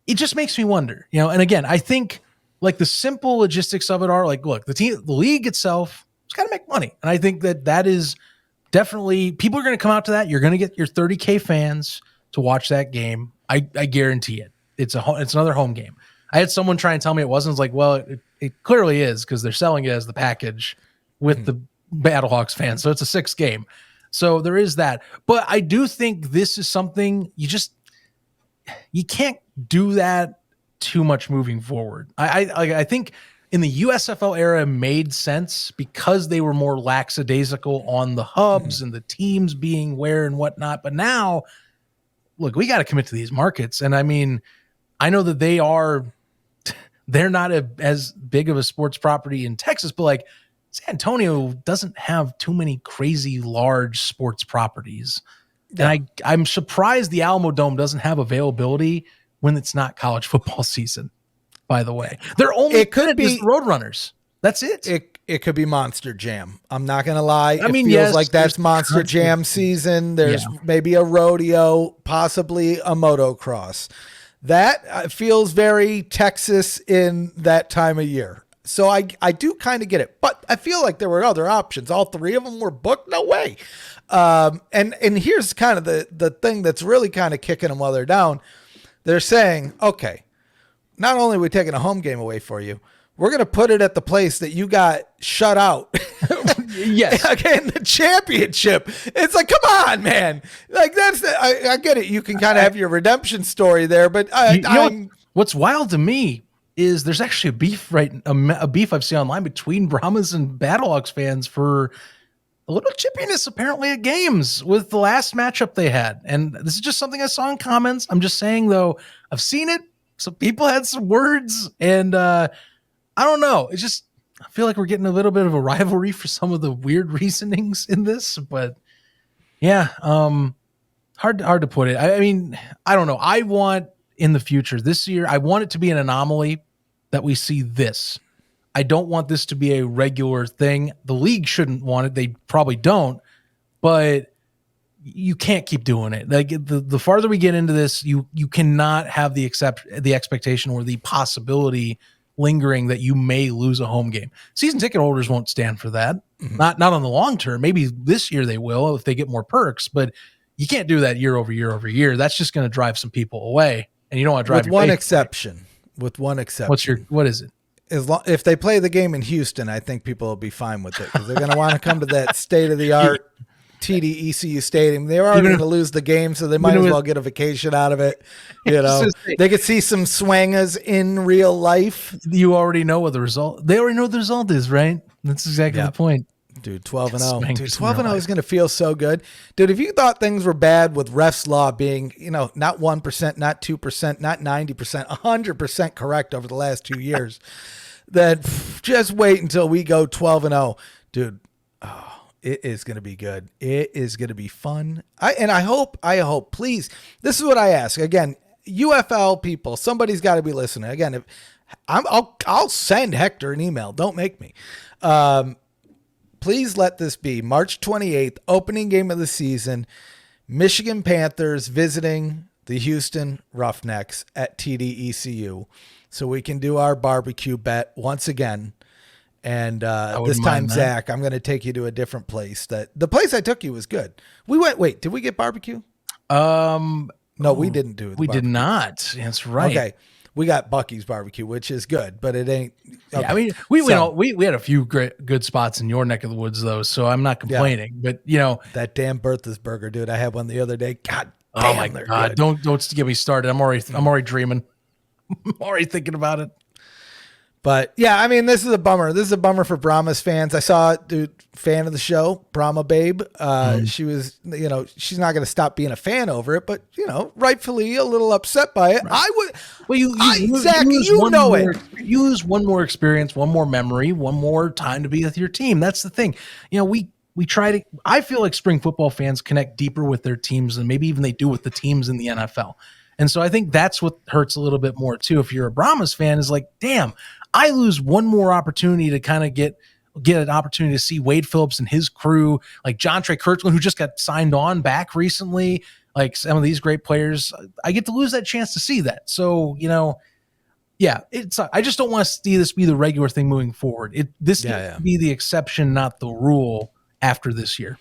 A: just makes me wonder, and again, I think like the simple logistics of it are like, look, the league itself has got to make money. And I think that is definitely, people are going to come out to that. You're going to get your 30K fans to watch that game. I guarantee it. It's another home game. I had someone try and tell me it wasn't. It's like, well, it clearly is because they're selling it as the package with the Battlehawks fans. So it's a 6 game. So there is that. But I do think this is something you can't do that too much moving forward. I think in the USFL era made sense because they were more lackadaisical on the hubs and the teams being where and whatnot. But now, look, we got to commit to these markets. And I mean, I know that they're not as big of a sports property in Texas, but like San Antonio doesn't have too many crazy large sports properties. Yeah. And I'm surprised the Alamo Dome doesn't have availability when it's not college football season, by the way. They're only Roadrunners. That's it.
C: It could be Monster Jam. I'm not going to lie. It feels like that's Monster Jam season. There's maybe a rodeo, possibly a motocross. That feels very Texas in that time of year. So I do kind of get it. But I feel like there were other options. All 3 of them were booked? No way. And here's kind of the thing that's really kind of kicking them while they're down. They're saying, okay, not only are we taking a home game away for you, we're going to put it at the place that you got shut out.
A: Yes.
C: Again, the championship. It's like, come on, man. Like I get it. You can kind of have your redemption story there, but
A: what's wild to me is there's actually a beef I've seen online between Brahmas and Battlehawks fans for a little chippiness apparently at games with the last matchup they had. And this is just something I saw in comments. I'm just saying, though, I've seen it. Some people had some words, and I don't know. It's just, I feel like we're getting a little bit of a rivalry for some of the weird reasonings in this, but yeah, hard to put it. I mean, I don't know. I want in the future this year, I want it to be an anomaly that we see this. I don't want this to be a regular thing. The league shouldn't want it. They probably don't. but you can't keep doing it. Like the farther we get into this, you cannot have the expectation or the possibility lingering that you may lose a home game. Season ticket holders won't stand for that. Mm-hmm. Not on the long term. Maybe this year they will if they get more perks, but you can't do that year over year over year. That's just going to drive some people away, and you don't want to drive
C: with one exception. With one exception.
A: What is it?
C: If they play the game in Houston, I think people will be fine with it because they're going to want to come to that state-of-the-art TDECU stadium. They're already going to lose the game, so they might as well get a vacation out of it. You know, they could see some swangas in real life.
A: You already know what the result. They already know what the result is, right? That's exactly the point.
C: Dude, 12-0. Dude, 12-0 is going to feel so good. Dude, if you thought things were bad with refs law being, not 1%, not 2%, not 90%, 100% correct over the last 2 years, then just wait until we go 12-0. Dude, it is going to be good. It is going to be fun. I hope, please, this is what I ask. Again, UFL people, somebody's got to be listening. Again, I'll send Hector an email. Don't make me. Please let this be March 28th, opening game of the season. Michigan Panthers visiting the Houston Roughnecks at TDECU. So we can do our barbecue bet once again. And this time, Zach, I'm going to take you to a different place. The place I took you was good. Did we get barbecue?
A: No,
C: we didn't do it.
A: We did not. That's right.
C: Okay. We got Bucky's barbecue, which is good, but it ain't. Okay.
A: Yeah, I mean, we had a few good spots in your neck of the woods, though, so I'm not complaining. Yeah. But
C: that damn Bertha's burger, dude. I had one the other day. God,
A: oh my God! Good. Don't get me started. I'm already dreaming. I'm already thinking about it.
C: But yeah, I mean, this is a bummer. This is a bummer for Brahmas fans. I saw, dude, fan of the show, Brahma Babe. She was, she's not going to stop being a fan over it, but rightfully a little upset by it. Right. I would. Well, Zach, you know it.
A: Use one more experience, one more memory, one more time to be with your team. That's the thing. We try to. I feel like spring football fans connect deeper with their teams than maybe even they do with the teams in the NFL. And so I think that's what hurts a little bit more too. If you're a Brahmas fan, is like, damn, I lose one more opportunity to kind of get an opportunity to see Wade Phillips and his crew, like John Trey Kirkland, who just got signed on back recently, like some of these great players. I get to lose that chance to see that. So, yeah, I just don't want to see this be the regular thing moving forward. This needs to be the exception, not the rule after this year.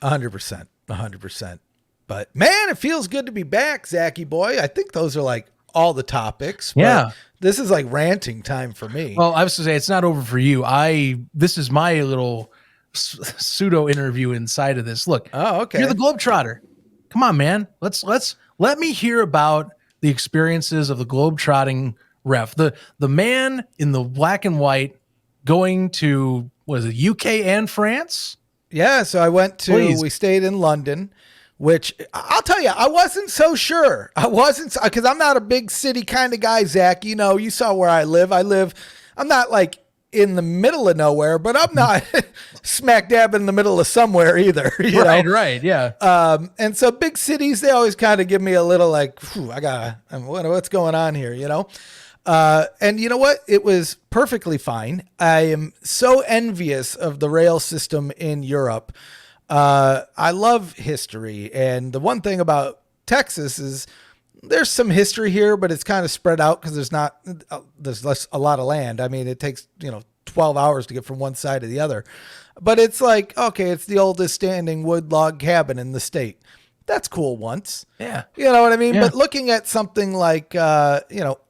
C: 100%. But man, it feels good to be back, Zachy boy. I think those are like all the topics.
A: Yeah.
C: This is like ranting time for me.
A: Well, I was to say it's not over for you. This is my little pseudo interview inside of this. Look,
C: okay.
A: You're the Globetrotter. Come on, man. Let me hear about the experiences of the Globetrotting ref. The man in the black and white going to, was it UK and France?
C: Yeah. So I we stayed in London. Which I'll tell you, I wasn't so sure. Because I'm not a big city kind of guy, Zach. You saw where I live. I'm not like in the middle of nowhere, but I'm not smack dab in the middle of somewhere either.
A: Right, yeah.
C: And so big cities, they always kind of give me a little like, what's going on here, And you know what? It was perfectly fine. I am so envious of the rail system in Europe. I love history, and the one thing about Texas is there's some history here, but it's kind of spread out because there's less a lot of land. I mean, it takes 12 hours to get from one side to the other, but it's like, okay, it's the oldest standing wood log cabin in the state. That's cool once.
A: Yeah.
C: You know what I mean? Yeah. But looking at something like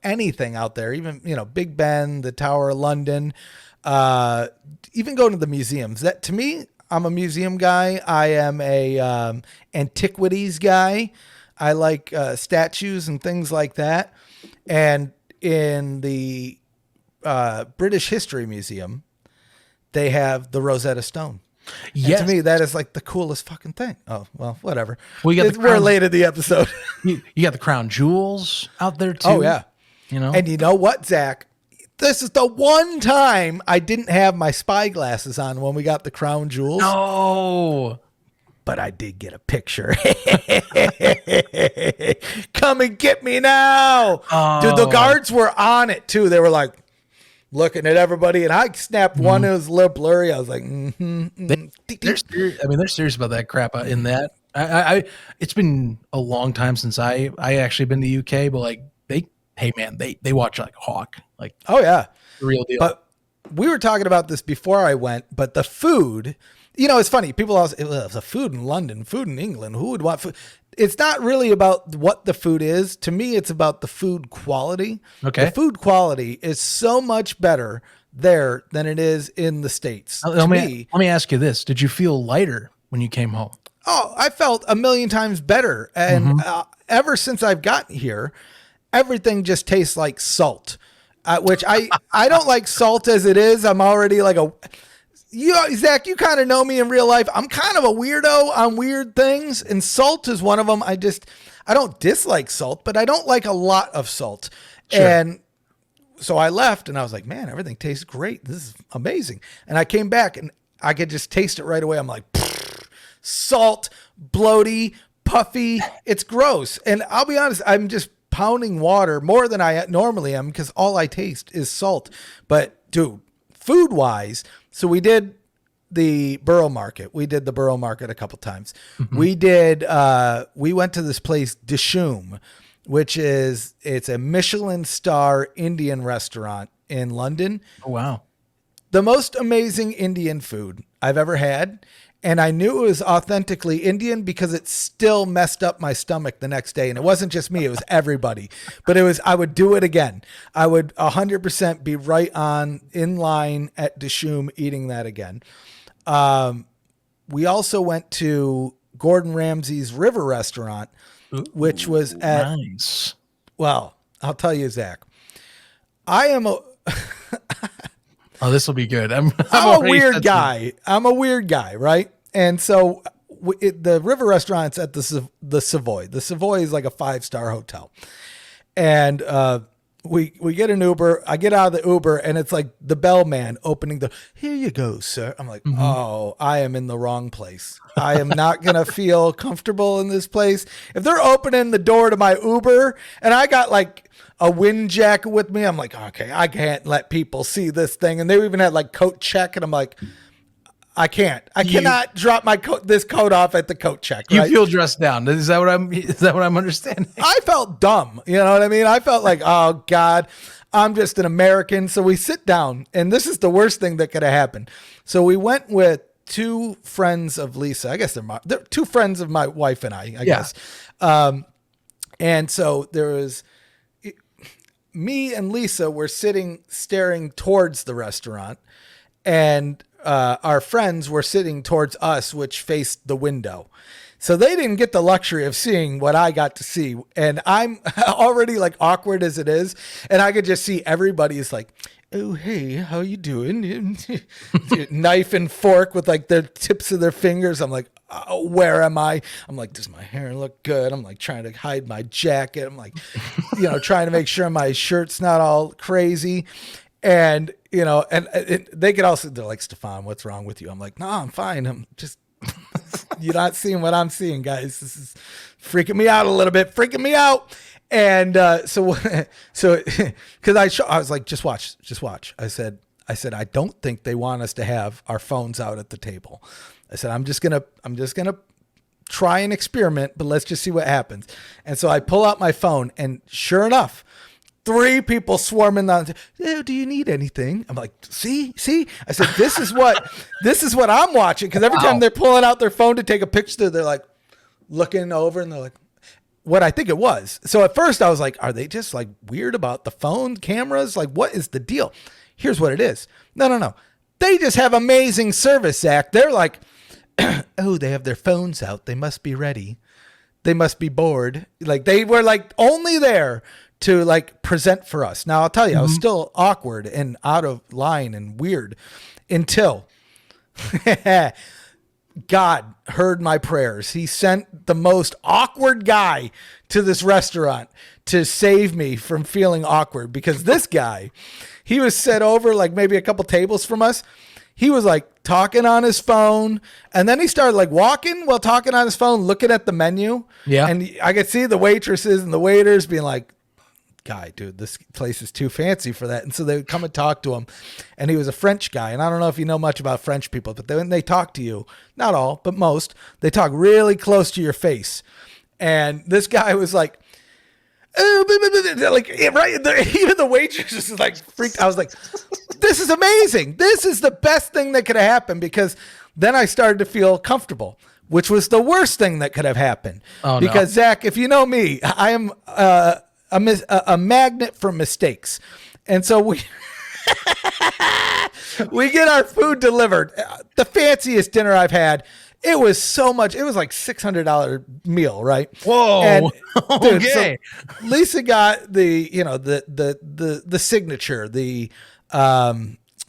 C: anything out there, even Big Ben, the Tower of London, even going to the museums, that to me, I'm a museum guy. I am a antiquities guy. I like statues and things like that. And in the British History Museum, they have the Rosetta Stone. Yes. And to me, that is like the coolest fucking thing. Oh, well, whatever. We're late in the episode.
A: You got the crown jewels out there too.
C: Oh, yeah. And you know what, Zach? This is the one time I didn't have my spy glasses on when we got the crown jewels.
A: No.
C: But I did get a picture. Come and get me now. Oh. Dude, the guards were on it too. They were like, looking at everybody, and I snapped one. It was a little blurry. I was like,
A: they're serious about that crap in that. I it's been a long time since I actually been to UK, but like they watch like Hawk, like,
C: oh yeah,
A: the real deal.
C: But we were talking about this before I went, but the food, it's funny. People always, the food in London, food in England, who would want food? It's not really about what the food is. To me, it's about the food quality.
A: Okay.
C: The food quality is so much better there than it is in the States.
A: Let me ask you this. Did you feel lighter when you came home?
C: Oh, I felt a million times better. And ever since I've gotten here, everything just tastes like salt, which I don't like salt as it is. I'm already like Zach, you kind of know me in real life. I'm kind of a weirdo on weird things, and salt is one of them. I don't dislike salt, but I don't like a lot of salt. Sure. And so I left, and I was like, man, everything tastes great. This is amazing. And I came back, and I could just taste it right away. I'm like, salt, bloaty, puffy. It's gross. And I'll be honest, I'm just pounding water more than I normally am because all I taste is salt. But dude, food wise, so we did the Borough Market. We did the Borough Market a couple times. We went to this place, Dishoom, which it's a Michelin star Indian restaurant in London.
A: Oh, wow.
C: The most amazing Indian food I've ever had. And I knew it was authentically Indian because it still messed up my stomach the next day. And it wasn't just me, it was everybody. But I would do it again. I would 100% be right in line at Dishoom eating that again. We also went to Gordon Ramsay's River Restaurant, which was at,
A: nice.
C: Well, I'll tell you, Zach, I am
A: Oh, this will be good. I'm
C: a weird guy. I'm a weird guy, right? And so the River Restaurant's at the Savoy. The Savoy is like a 5-star hotel. And we get an Uber. I get out of the Uber, and it's like the bellman opening here you go, sir. I'm like, oh, I am in the wrong place. I am not going to feel comfortable in this place. If they're opening the door to my Uber, and I got like a wind jacket with me, I'm like, okay, I can't let people see this thing. And they even had like coat check, and I'm like, I cannot drop my this coat off at the coat check.
A: You
C: right?
A: feel dressed down. Is that what I'm understanding?
C: I felt dumb. You know what I mean? I felt like, oh God, I'm just an American. So we sit down, and this is the worst thing that could have happened. So we went with two friends of Lisa. I guess they're two friends of my wife and I guess. And so there was me and Lisa were staring towards the restaurant, and our friends were sitting towards us, which faced the window. So they didn't get the luxury of seeing what I got to see. And I'm already like awkward as it is. And I could just see everybody is like, oh, hey, how you doing? Knife and fork with like the tips of their fingers. I'm like, oh, where am I? I'm like, does my hair look good? I'm like trying to hide my jacket. I'm like, trying to make sure my shirt's not all crazy. And, they could also, they're like, Stefan, what's wrong with you? I'm like, no, I'm fine. I'm just, you're not seeing what I'm seeing, guys. This is freaking me out a little bit, And so because I was like, just watch. I said, I don't think they want us to have our phones out at the table. I said, I'm just gonna try an experiment, but let's just see what happens. And so I pull out my phone, and sure enough, 3 people swarming on. Oh, do you need anything? I'm like, see. I said, this is what I'm watching. Because every time they're pulling out their phone to take a picture, they're like looking over, and they're like, what I think it was. So at first I was like, are they just like weird about the phone cameras? Like, what is the deal? Here's what it is. No. They just have amazing service, Zach. They're like, oh, they have their phones out. They must be ready. They must be bored. Like they were like only there to like present for us. Now I'll tell you, I was still awkward and out of line and weird until God heard my prayers. He sent the most awkward guy to this restaurant to save me from feeling awkward, because this guy, he was set over like maybe a couple tables from us. He was like talking on his phone, and then he started like walking while talking on his phone, looking at the menu. Yeah. And I could see the waitresses and the waiters being like, guy, dude, this place is too fancy for that. And so they would come and talk to him. And he was a French guy. And I don't know if you know much about French people, but when they talk to you, not all, but most, they talk really close to your face. And this guy was like, like right there, even the waitress is like freaked. I was like, this is amazing. This is the best thing that could have happened, because then I started to feel comfortable, which was the worst thing that could have happened.
A: Oh,
C: because
A: no.
C: Zach, if you know me, I am a magnet for mistakes. And so we get our food delivered. The fanciest dinner I've had. It was so much. It was like $600 meal, right?
A: Whoa.
C: And, dude,
A: okay.
C: So Lisa got the signature,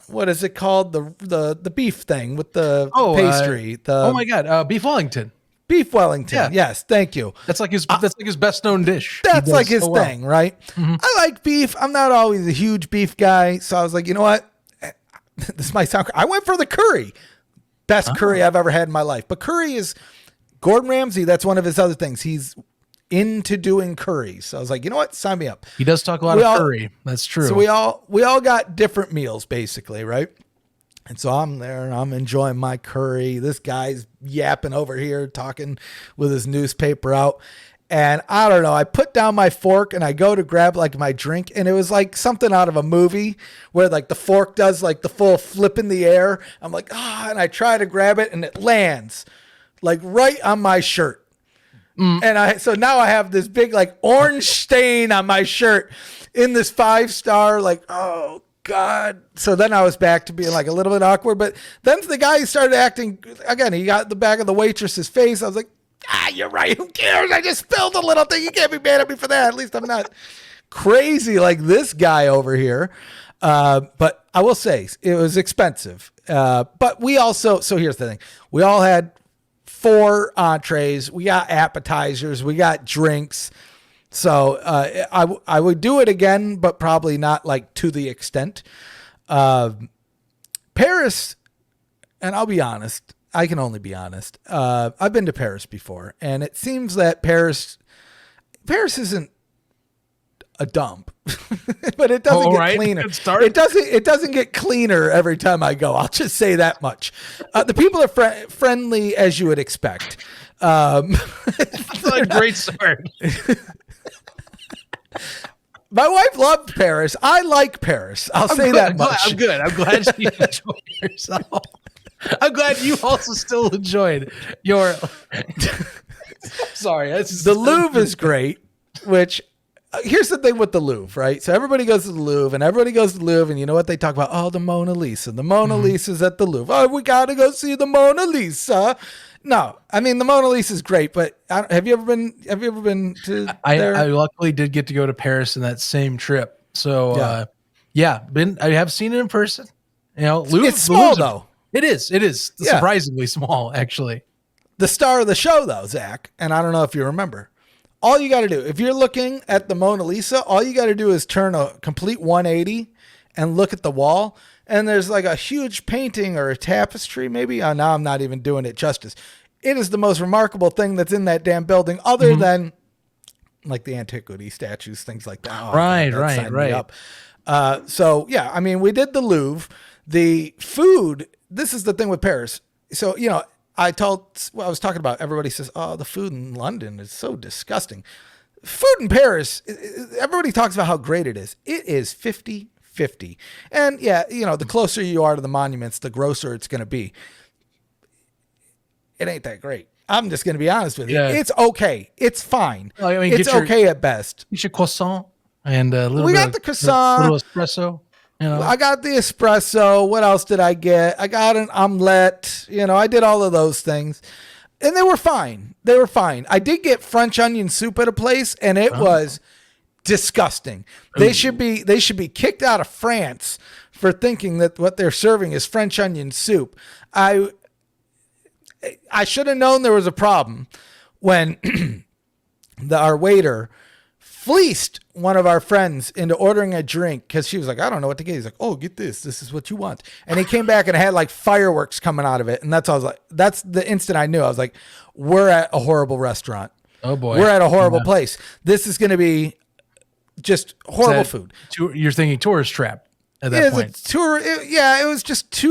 C: what is it called? The beef thing with the pastry.
A: Oh my God. Beef Wellington.
C: Beef Wellington.
A: Yeah.
C: Yes. Thank you.
A: That's like his best known dish.
C: That's like his thing, right?
A: Mm-hmm.
C: I like beef. I'm not always a huge beef guy. So I was like, you know what? This might sound, I went for the curry. Best curry I've ever had in my life. But curry is Gordon Ramsay. That's one of his other things. He's into doing curry. So I was like, you know what? Sign me up.
A: He does talk a lot of curry. That's true.
C: So we all got different meals basically, right? And so I'm there and I'm enjoying my curry. This guy's yapping over here, talking with his newspaper out. And I don't know, I put down my fork and I go to grab like my drink, and it was like something out of a movie where like the fork does like the full flip in the air. I'm like, and I try to grab it and it lands like right on my shirt. And so now I have this big like orange stain on my shirt in this 5-star, like, oh God. So then I was back to being like a little bit awkward, but then the guy started acting again. He got the back of the waitress's face. I was like, you're right. Who cares? I just spilled a little thing. You can't be mad at me for that. At least I'm not crazy like this guy over here. But I will say it was expensive. But we also, so here's the thing. We all had 4 entrees. We got appetizers. We got drinks. So I would do it again, but probably not like to the extent. Paris, and I'll be honest, I can only be honest. I've been to Paris before, and it seems that Paris isn't a dump, but it doesn't get cleaner. It doesn't get cleaner every time I go. I'll just say that much. The people are friendly as you would expect.
A: That's a great start.
C: My wife loved Paris. I like Paris. I'll say that much.
A: I'm good. I'm glad you enjoyed yourself. I'm glad you also still enjoyed your. Sorry,
C: the Louvre is great. Which here's the thing with the Louvre, right? So everybody goes to the Louvre, and you know what they talk about? Oh, the Mona Lisa. The Mona Lisa's at the Louvre. Oh, we gotta go see the Mona Lisa. No, I mean the Mona Lisa is great, but have you ever been to there?
A: I luckily did get to go to Paris in that same trip. So I have seen it in person. You know, Louvre,
C: it's small though.
A: It is surprisingly small, actually.
C: The star of the show, though, Zach, and I don't know if you remember, all you got to do, if you're looking at the Mona Lisa, all you got to do is turn a complete 180 and look at the wall, and there's like a huge painting or a tapestry, maybe. Oh, now I'm not even doing it justice. It is the most remarkable thing that's in that damn building, other than like the antiquity statues, things like that. Oh, right. So, yeah, I mean, we did the Louvre. The food, this is the thing with Paris. So, you know, I was talking about, everybody says, oh, the food in London is so disgusting. Food in Paris, everybody talks about how great it is. It is 50-50. And yeah, you know, the closer you are to the monuments, the grosser it's going to be. It ain't that great. I'm just going to be honest with you. Yeah. It's okay. It's fine. Well, I mean, it's okay at best.
A: You should croissant and a little.
C: We got the croissant.
A: A little espresso. You know.
C: I got the espresso. What else did I get? I got an omelette. You know, I did all of those things, and they were fine. I did get French onion soup at a place, and it was disgusting. They should be kicked out of France for thinking that what they're serving is French onion soup. I should have known there was a problem when our waiter fleeced one of our friends into ordering a drink because she was like, I don't know what to get. He's like, oh, get this. This is what you want. And he came back and had like fireworks coming out of it. And that's the instant I knew. I was like, we're at a horrible restaurant.
A: Oh boy.
C: We're at a horrible place. This is going to be just horrible food.
A: You're thinking tourist trap at that point.
C: It was just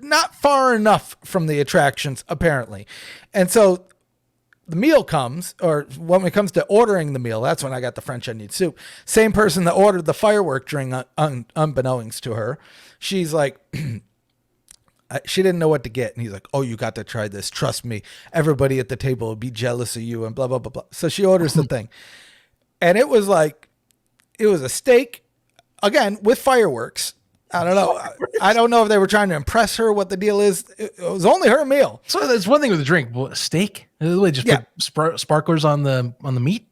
C: not far enough from the attractions, apparently. And so the meal comes, or when it comes to ordering the meal, that's when I got the French onion soup. Same person that ordered the firework drink, unbeknownst to her. She's like, she didn't know what to get. And he's like, oh, you got to try this. Trust me. Everybody at the table will be jealous of you and blah, blah, blah, blah. So she orders the thing. And it was a steak, again, with fireworks. I don't know. I don't know if they were trying to impress her, what the deal is. It was only her meal.
A: So that's one thing with the drink. Well, steak? Just put sparklers on the meat?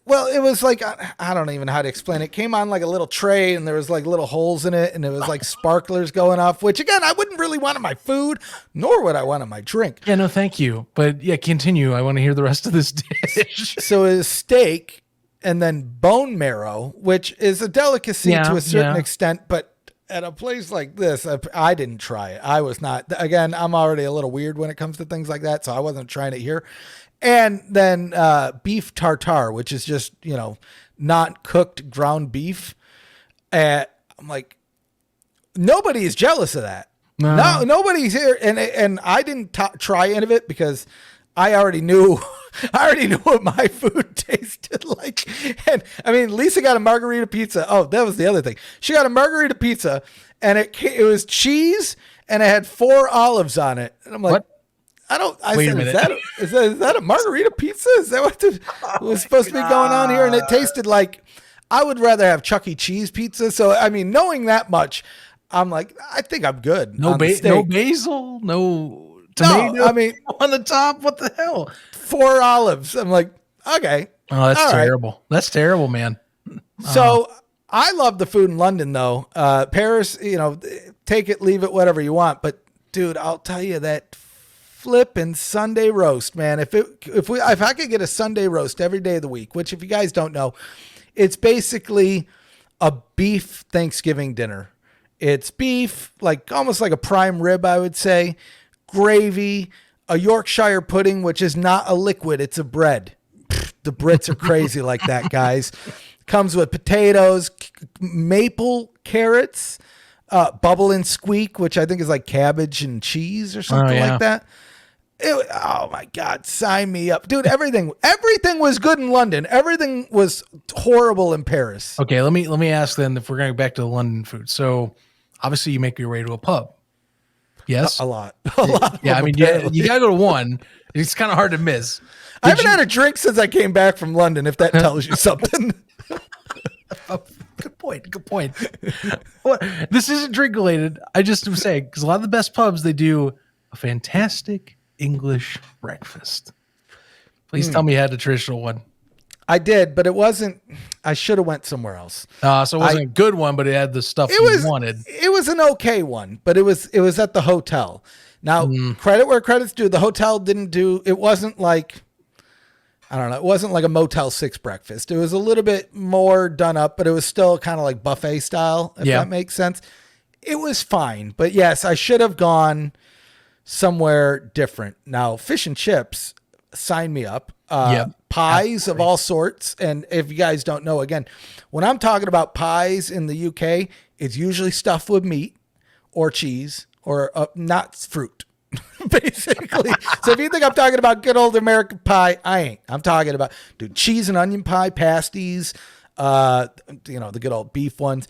C: Well, it was like, I don't even know how to explain it. It came on like a little tray and there was like little holes in it and it was like sparklers going off, which again, I wouldn't really want in my food, nor would I want in my drink.
A: Yeah, no, thank you. But yeah, continue. I want to hear the rest of this dish.
C: So it was steak and then bone marrow, which is a delicacy to a certain extent, but at a place like this, I didn't try it. I was not, again, I'm already a little weird when it comes to things like that. So I wasn't trying it here. And then beef tartare, which is just, not cooked ground beef. I'm like, nobody is jealous of that. No, nobody's here. And I didn't try any of it because I already knew what my food tasted like. And I mean, Lisa got a margarita pizza. Oh, that was the other thing. She got a margarita pizza and it was cheese and it had 4 olives on it. And I'm like, what?
A: Wait a minute.
C: Is that a margarita pizza? Is that what was supposed to be going on here? And it tasted like, I would rather have Chuck E. Cheese pizza. So, I mean, knowing that much, I'm like, I think I'm good.
A: No basil, no tomato.
C: No, I mean,
A: on the top. What the hell?
C: 4 olives. I'm like, okay.
A: Oh, that's terrible. Right. That's terrible, man.
C: So I love the food in London, though. Paris, take it, leave it, whatever you want. But dude, I'll tell you that flipping Sunday roast, man. If I could get a Sunday roast every day of the week, which if you guys don't know, it's basically a beef Thanksgiving dinner. It's beef, like almost like a prime rib, I would say, gravy, a Yorkshire pudding, which is not a liquid, it's a bread. The Brits are crazy like that, guys. Comes with potatoes, maple carrots, bubble and squeak, which I think is like cabbage and cheese or something like that. Oh my God, sign me up. Dude, everything was good in London. Everything was horrible in Paris.
A: Okay, let me ask then, if we're going back to the London food. So obviously you make your way to a pub. Yes?
C: A lot.
A: Yeah, I mean, you got to go to one. It's kind of hard to miss.
C: I haven't had a drink since I came back from London, if that tells you something.
A: Good point. This isn't drink related. I just am saying, because a lot of the best pubs, they do a fantastic English breakfast. Please tell me you had a traditional one.
C: I did, but it wasn't. I should have went somewhere else.
A: So it wasn't a good one, but it had the stuff you wanted.
C: It was an okay one, but it was at the hotel. Now, credit where credit's due. The hotel didn't do. It wasn't like, I don't know. It wasn't like a Motel 6 breakfast. It was a little bit more done up, but it was still kind of like buffet style, if that makes sense. It was fine, but yes, I should have gone somewhere different. Now, fish and chips, sign me up. Pies of all sorts. And if you guys don't know, again, when I'm talking about pies in the UK, it's usually stuffed with meat or cheese or not fruit, basically. So if you think I'm talking about good old American pie, I ain't. I'm talking about, dude, cheese and onion pie, pasties, the good old beef ones.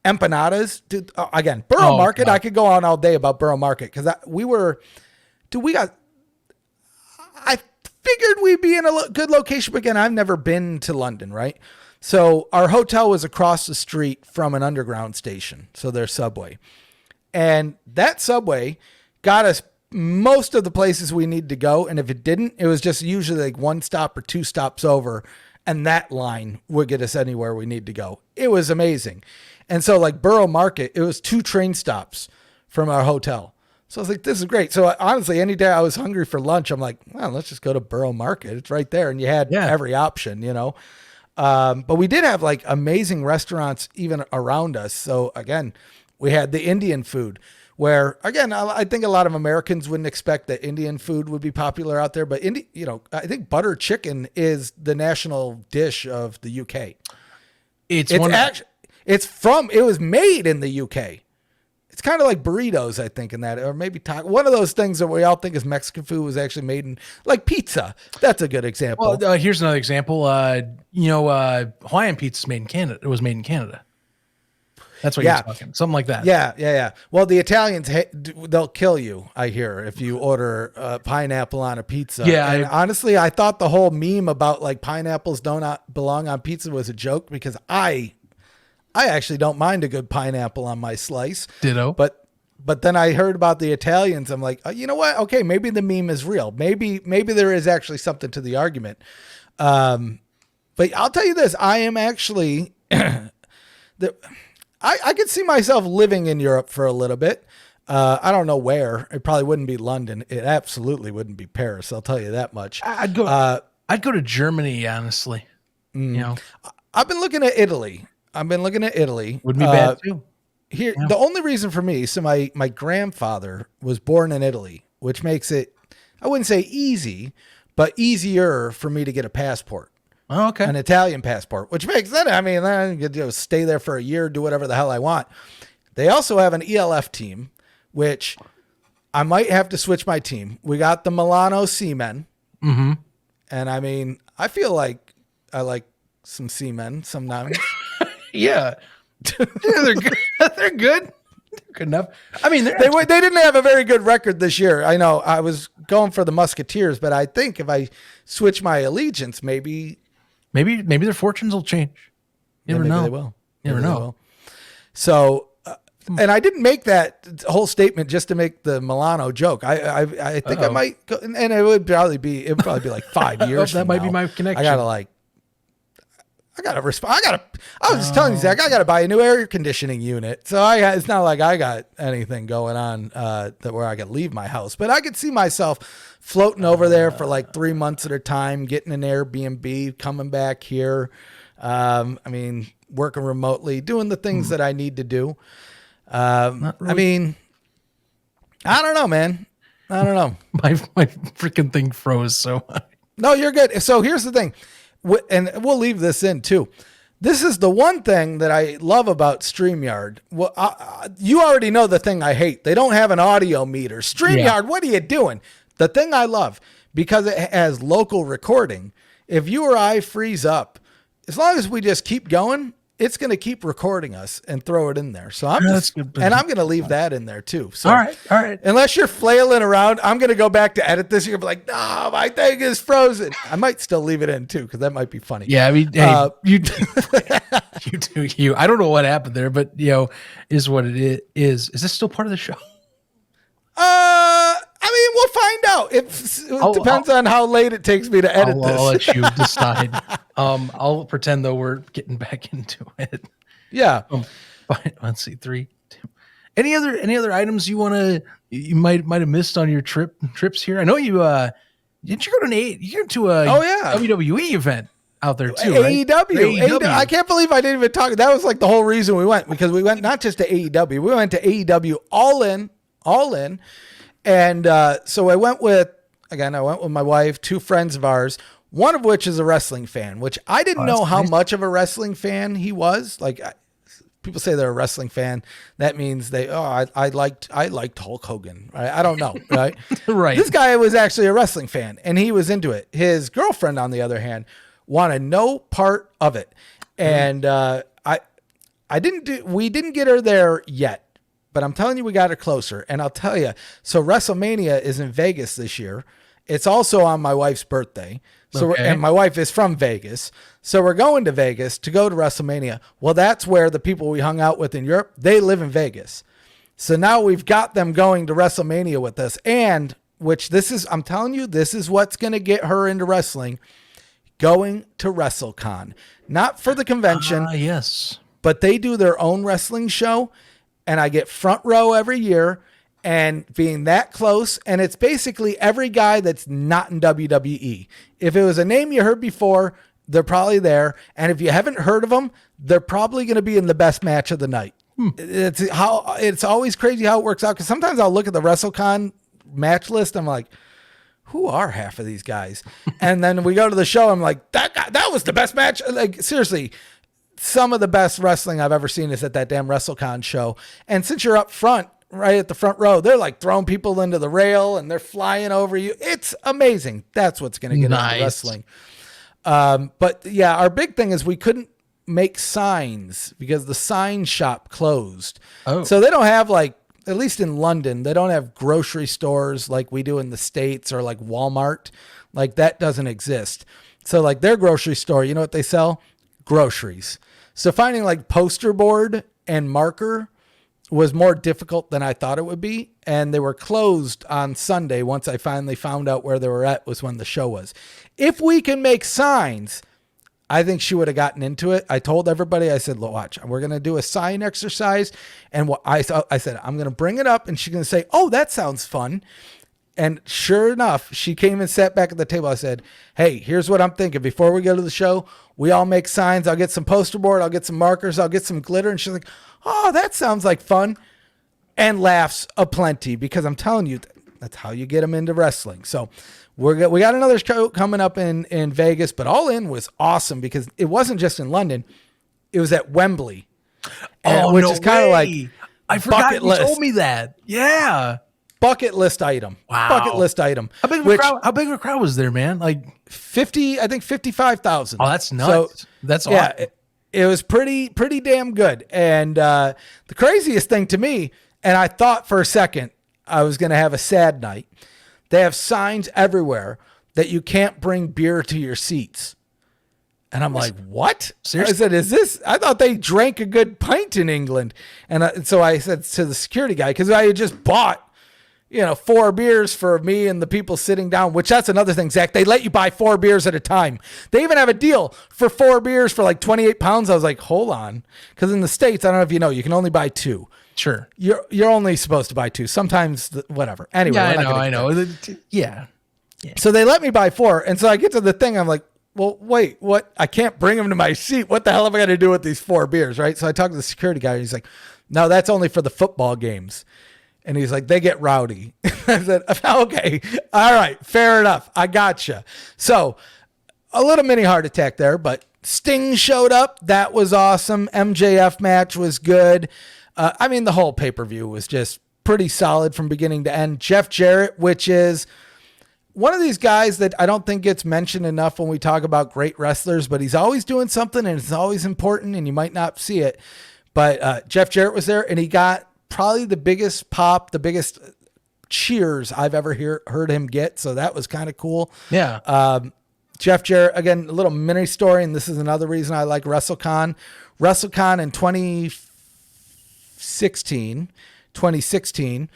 C: Empanadas, dude. Again, Borough Market. God. I could go on all day about Borough Market because I figured we'd be in a good location. But again, I've never been to London, right? So our hotel was across the street from an underground station. So there's subway, and that subway got us most of the places we needed to go. And if it didn't, it was just usually like 1 stop or 2 stops over, and that line would get us anywhere we need to go. It was amazing. And so like Borough Market, it was 2 train stops from our hotel. So I was like, this is great. So honestly, any day I was hungry for lunch, I'm like, well, let's just go to Borough Market. It's right there. And you had every option, but we did have like amazing restaurants even around us. So again, we had the Indian food where, again, I think a lot of Americans wouldn't expect that Indian food would be popular out there, but I think butter chicken is the national dish of the UK.
A: It's
C: it was made in the UK. It's kind of like burritos, I think, in that, or maybe one of those things that we all think is Mexican food was actually made in, like pizza. That's a good example.
A: Well, here's another example. Hawaiian pizza is made in Canada. It was made in Canada. That's what you're talking. Something like that.
C: Yeah. Well, the Italians, they'll kill you, I hear, if you order pineapple on a pizza.
A: Yeah.
C: And honestly, I thought the whole meme about like pineapples don't belong on pizza was a joke, because I actually don't mind a good pineapple on my slice.
A: Ditto.
C: But then I heard about the Italians. I'm like, you know what? Okay, maybe the meme is real. Maybe there is actually something to the argument. But I'll tell you this: I am actually I could see myself living in Europe for a little bit. I don't know where. It probably wouldn't be London. It absolutely wouldn't be Paris. I'll tell you that much.
A: I'd go to Germany, honestly.
C: I've been looking at Italy. Wouldn't
A: be bad too.
C: Here, the only reason for me, so my grandfather was born in Italy, which makes it, I wouldn't say easy, but easier for me to get a passport.
A: Oh, okay.
C: An Italian passport, which makes that, I mean, I can stay there for a year, do whatever the hell I want. They also have an ELF team, which I might have to switch my team. We got the Milano Seamen.
A: Mm-hmm.
C: And I mean, I feel like I like some Seamen sometimes.
A: Yeah. They're good. They're good. Good enough. I mean, they
C: didn't have a very good record this year. I know I was going for the Musketeers, but I think if I switch my allegiance, maybe
A: their fortunes will change. You never know.
C: They will.
A: Never know.
C: So, and I didn't make that whole statement just to make the Milano joke. I think I might go, and it would probably be like 5 years.
A: That might be my connection.
C: I was just telling you, Zach, I got to buy a new air conditioning unit. So it's not like I got anything going on where I could leave my house, but I could see myself floating over there for like 3 months at a time, getting an Airbnb, coming back here. I mean, working remotely, doing the things that I need to do. Really. I mean, I don't know, man. I don't know.
A: My freaking thing froze. So
C: no, you're good. So here's the thing. And we'll leave this in too. This is the one thing that I love about StreamYard. Well, you already know the thing I hate. They don't have an audio meter. StreamYard, What are you doing? The thing I love, because it has local recording. If you or I freeze up, as long as we just keep going, it's going to keep recording us and throw it in there. So I'm going to leave that in there too. So
A: all right.
C: Unless you're flailing around, I'm going to go back to edit this. You're gonna be like, no, my thing is frozen. I might still leave it in too, because that might be funny.
A: Yeah, I mean, hey, you do you. I don't know what happened there, but is what it is. Is this still part of the show?
C: I mean, we'll find out. It depends on how late it takes me to edit this.
A: I'll let you decide. I'll pretend though we're getting back into it.
C: Yeah.
A: But let's see, 3, 2. Any other items you might have missed on your trips here? I know you didn't you go to a WWE event out there too, right?
C: AEW. I can't believe I didn't even talk. That was like the whole reason we went, because we went not just to AEW, we went to AEW all in. And so I went with my wife, 2 friends of ours, one of which is a wrestling fan, which I didn't know how much of a wrestling fan he was. Like, people say they're a wrestling fan. That means I liked Hulk Hogan. Right? I don't know. Right.
A: Right.
C: This guy was actually a wrestling fan and he was into it. His girlfriend, on the other hand, wanted no part of it. And, we didn't get her there yet. But I'm telling you, we got it closer. And I'll tell you, so WrestleMania is in Vegas this year. It's also on my wife's birthday. So and my wife is from Vegas. So we're going to Vegas to go to WrestleMania. Well, that's where the people we hung out with in Europe, they live in Vegas. So now we've got them going to WrestleMania with us. And I'm telling you, this is what's going to get her into wrestling. Going to WrestleCon. Not for the convention.
A: Yes.
C: But they do their own wrestling show. And I get front row every year, and being that close. And it's basically every guy that's not in WWE. If it was a name you heard before, they're probably there. And if you haven't heard of them, they're probably going to be in the best match of the night. It's always crazy how it works out. Cause sometimes I'll look at the WrestleCon match list. I'm like, who are half of these guys? And then we go to the show. I'm like, that was the best match. Like, seriously, some of the best wrestling I've ever seen is at that damn WrestleCon show. And since you're up front, right at the front row, they're like throwing people into the rail and they're flying over you. It's amazing. That's what's going to get into wrestling. But yeah, our big thing is we couldn't make signs because the sign shop closed. Oh. So they don't have like, at least in London, they don't have grocery stores like we do in the States or like Walmart. Like that doesn't exist. So like their grocery store, you know what they sell? Groceries. So finding like poster board and marker was more difficult than I thought it would be. And they were closed on Sunday. Once I finally found out where they were at was when the show was. If we can make signs, I think she would have gotten into it. I told everybody, I said, look, watch, we're going to do a sign exercise. And what I said, I'm going to bring it up and she's going to say, oh, that sounds fun. And sure enough, she came and sat back at the table. I said, hey, here's what I'm thinking. Before we go to the show, we all make signs. I'll get some poster board. I'll get some markers. I'll get some glitter. And she's like, oh, that sounds like fun. And laughs aplenty because I'm telling you, that's how you get them into wrestling. So we got another show coming up in Vegas, but All In was awesome because it wasn't just in London. It was at Wembley. Which is kind of like
A: I forgot you told me that. Yeah.
C: Bucket list item. Wow. Bucket list item.
A: How big of a crowd was there, man? Like
C: 50, I think 55,000.
A: Oh, that's nuts. So, that's awesome.
C: Yeah, it was pretty damn good. And the craziest thing to me, and I thought for a second I was going to have a sad night. They have signs everywhere that you can't bring beer to your seats. And I'm like, what? Seriously? I thought they drank a good pint in England. And so I said to the security guy, because I had just bought, 4 beers for me and the people sitting down, which that's another thing, Zach. They let you buy 4 beers at a time. They even have a deal for 4 beers for like 28 pounds. I was like, hold on. Because in the States, I don't know if you know, you can only buy 2.
A: Sure.
C: You're only supposed to buy 2. Sometimes, whatever. Anyway.
A: Yeah, I know. Yeah.
C: So they let me buy 4. And so I get to the thing. I'm like, well, wait, what? I can't bring them to my seat. What the hell am I going to do with these 4 beers? Right. So I talked to the security guy. And he's like, no, that's only for the football games. And he's like, they get rowdy. I said, okay. All right. Fair enough. I gotcha. So a little mini heart attack there, but Sting showed up. That was awesome. MJF match was good. The whole pay-per-view was just pretty solid from beginning to end. Jeff Jarrett, which is one of these guys that I don't think gets mentioned enough when we talk about great wrestlers, but he's always doing something and it's always important and you might not see it. But Jeff Jarrett was there and he got probably the biggest pop, the biggest cheers I've ever heard him get. So that was kind of cool.
A: Yeah.
C: Jeff Jarrett, again, a little mini story. And this is another reason I like WrestleCon. WrestleCon in 2016,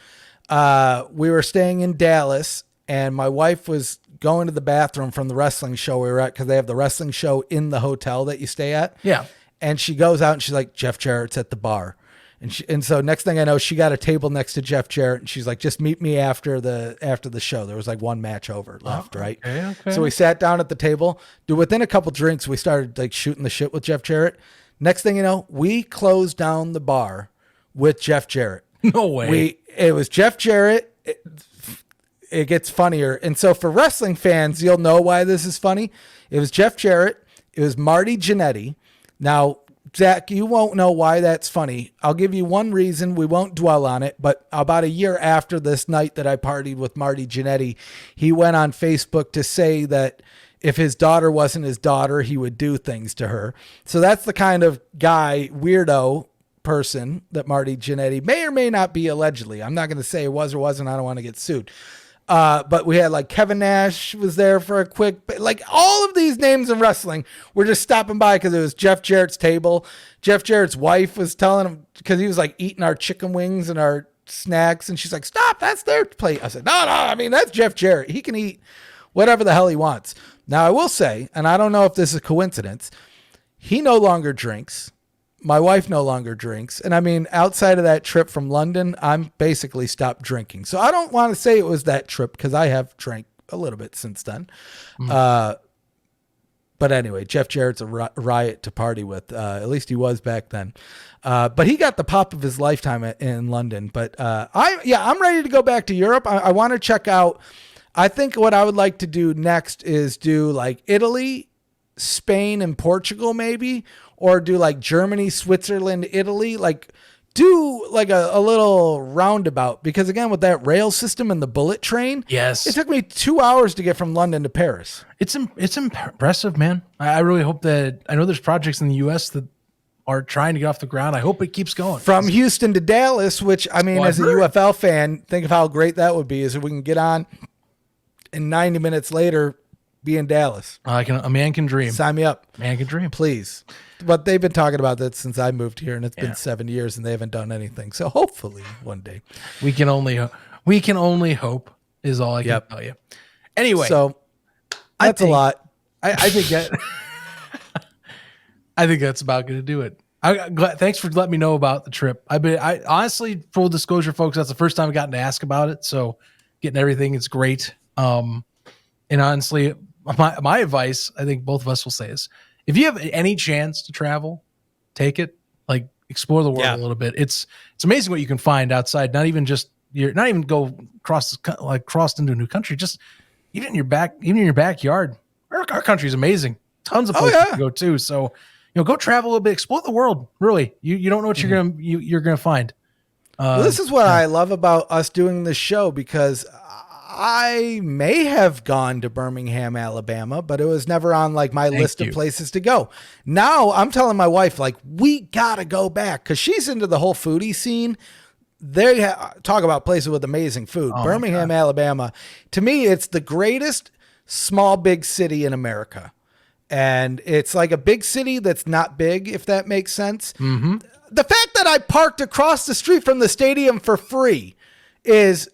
C: we were staying in Dallas and my wife was going to the bathroom from the wrestling show we were at because they have the wrestling show in the hotel that you stay at.
A: Yeah.
C: And she goes out and she's like, Jeff Jarrett's at the bar. And so next thing I know, she got a table next to Jeff Jarrett and she's like, just meet me after the show. There was like 1 match over left. Right.
A: Okay.
C: So we sat down at the table. Within a couple drinks, we started like shooting the shit with Jeff Jarrett. Next thing you know, we closed down the bar with Jeff Jarrett.
A: No way.
C: It was Jeff Jarrett. It gets funnier. And so for wrestling fans, you'll know why this is funny. It was Jeff Jarrett. It was Marty Jannetty. Now, Zach, you won't know why that's funny. I'll give you one reason. We won't dwell on it. But about a year after this night that I partied with Marty Jannetty, he went on Facebook to say that if his daughter wasn't his daughter, he would do things to her. So that's the kind of guy, weirdo person that Marty Jannetty may or may not be allegedly. I'm not going to say it was or wasn't. I don't want to get sued. But we had like Kevin Nash was there for a quick, like all of these names in wrestling were just stopping by because it was Jeff Jarrett's table. Jeff Jarrett's wife was telling him because he was like eating our chicken wings and our snacks. And she's like, stop, that's their plate. I said, no, that's Jeff Jarrett. He can eat whatever the hell he wants. Now I will say, and I don't know if this is a coincidence, he no longer drinks. My wife no longer drinks. And outside of that trip from London, I'm basically stopped drinking. So I don't want to say it was that trip because I have drank a little bit since then. But anyway, Jeff Jarrett's a riot to party with. At least he was back then. But he got the pop of his lifetime in London. But I'm ready to go back to Europe. I want to check out. I think what I would like to do next is do like Italy Spain and Portugal maybe, or do like Germany, Switzerland, Italy, like do like a little roundabout, because again, with that rail system and the bullet train,
A: Yes.
C: it took me 2 hours to get from London to Paris.
A: It's impressive, man. I really hope that, I know there's projects in the US that are trying to get off the ground. I hope it keeps going.
C: From Houston to Dallas, which I mean, as a UFL fan, think of how great that would be, is if we can get on and 90 minutes later be in Dallas.
A: A man can dream.
C: Sign me up.
A: Man can dream.
C: Please. But they've been talking about that since I moved here, and it's been 7 years and they haven't done anything. So hopefully one day.
A: We can only hope is all I can tell you. Anyway.
C: So that's a lot.
A: I think that I think that's about going to do it. Thanks for letting me know about the trip. I honestly, full disclosure, folks, that's the first time I've gotten to ask about it. So getting everything is great. And honestly, my advice, I think both of us will say, is if you have any chance to travel, take it. Like, explore the world a little bit. It's amazing what you can find outside. Not even go cross into a new country. Just even in your backyard. Our country is amazing. Tons of places to go to. So, go travel a little bit, explore the world. Really, you don't know what you're gonna find.
C: This is what I love about us doing this show, because I may have gone to Birmingham, Alabama, but it was never on like my list of places to go. Now I'm telling my wife, like, we gotta go back, because she's into the whole foodie scene. They talk about places with amazing food. Birmingham, Alabama, to me, it's the greatest small big city in America. And it's like a big city that's not big, if that makes sense. Mm-hmm. The fact that I parked across the street from the stadium for free is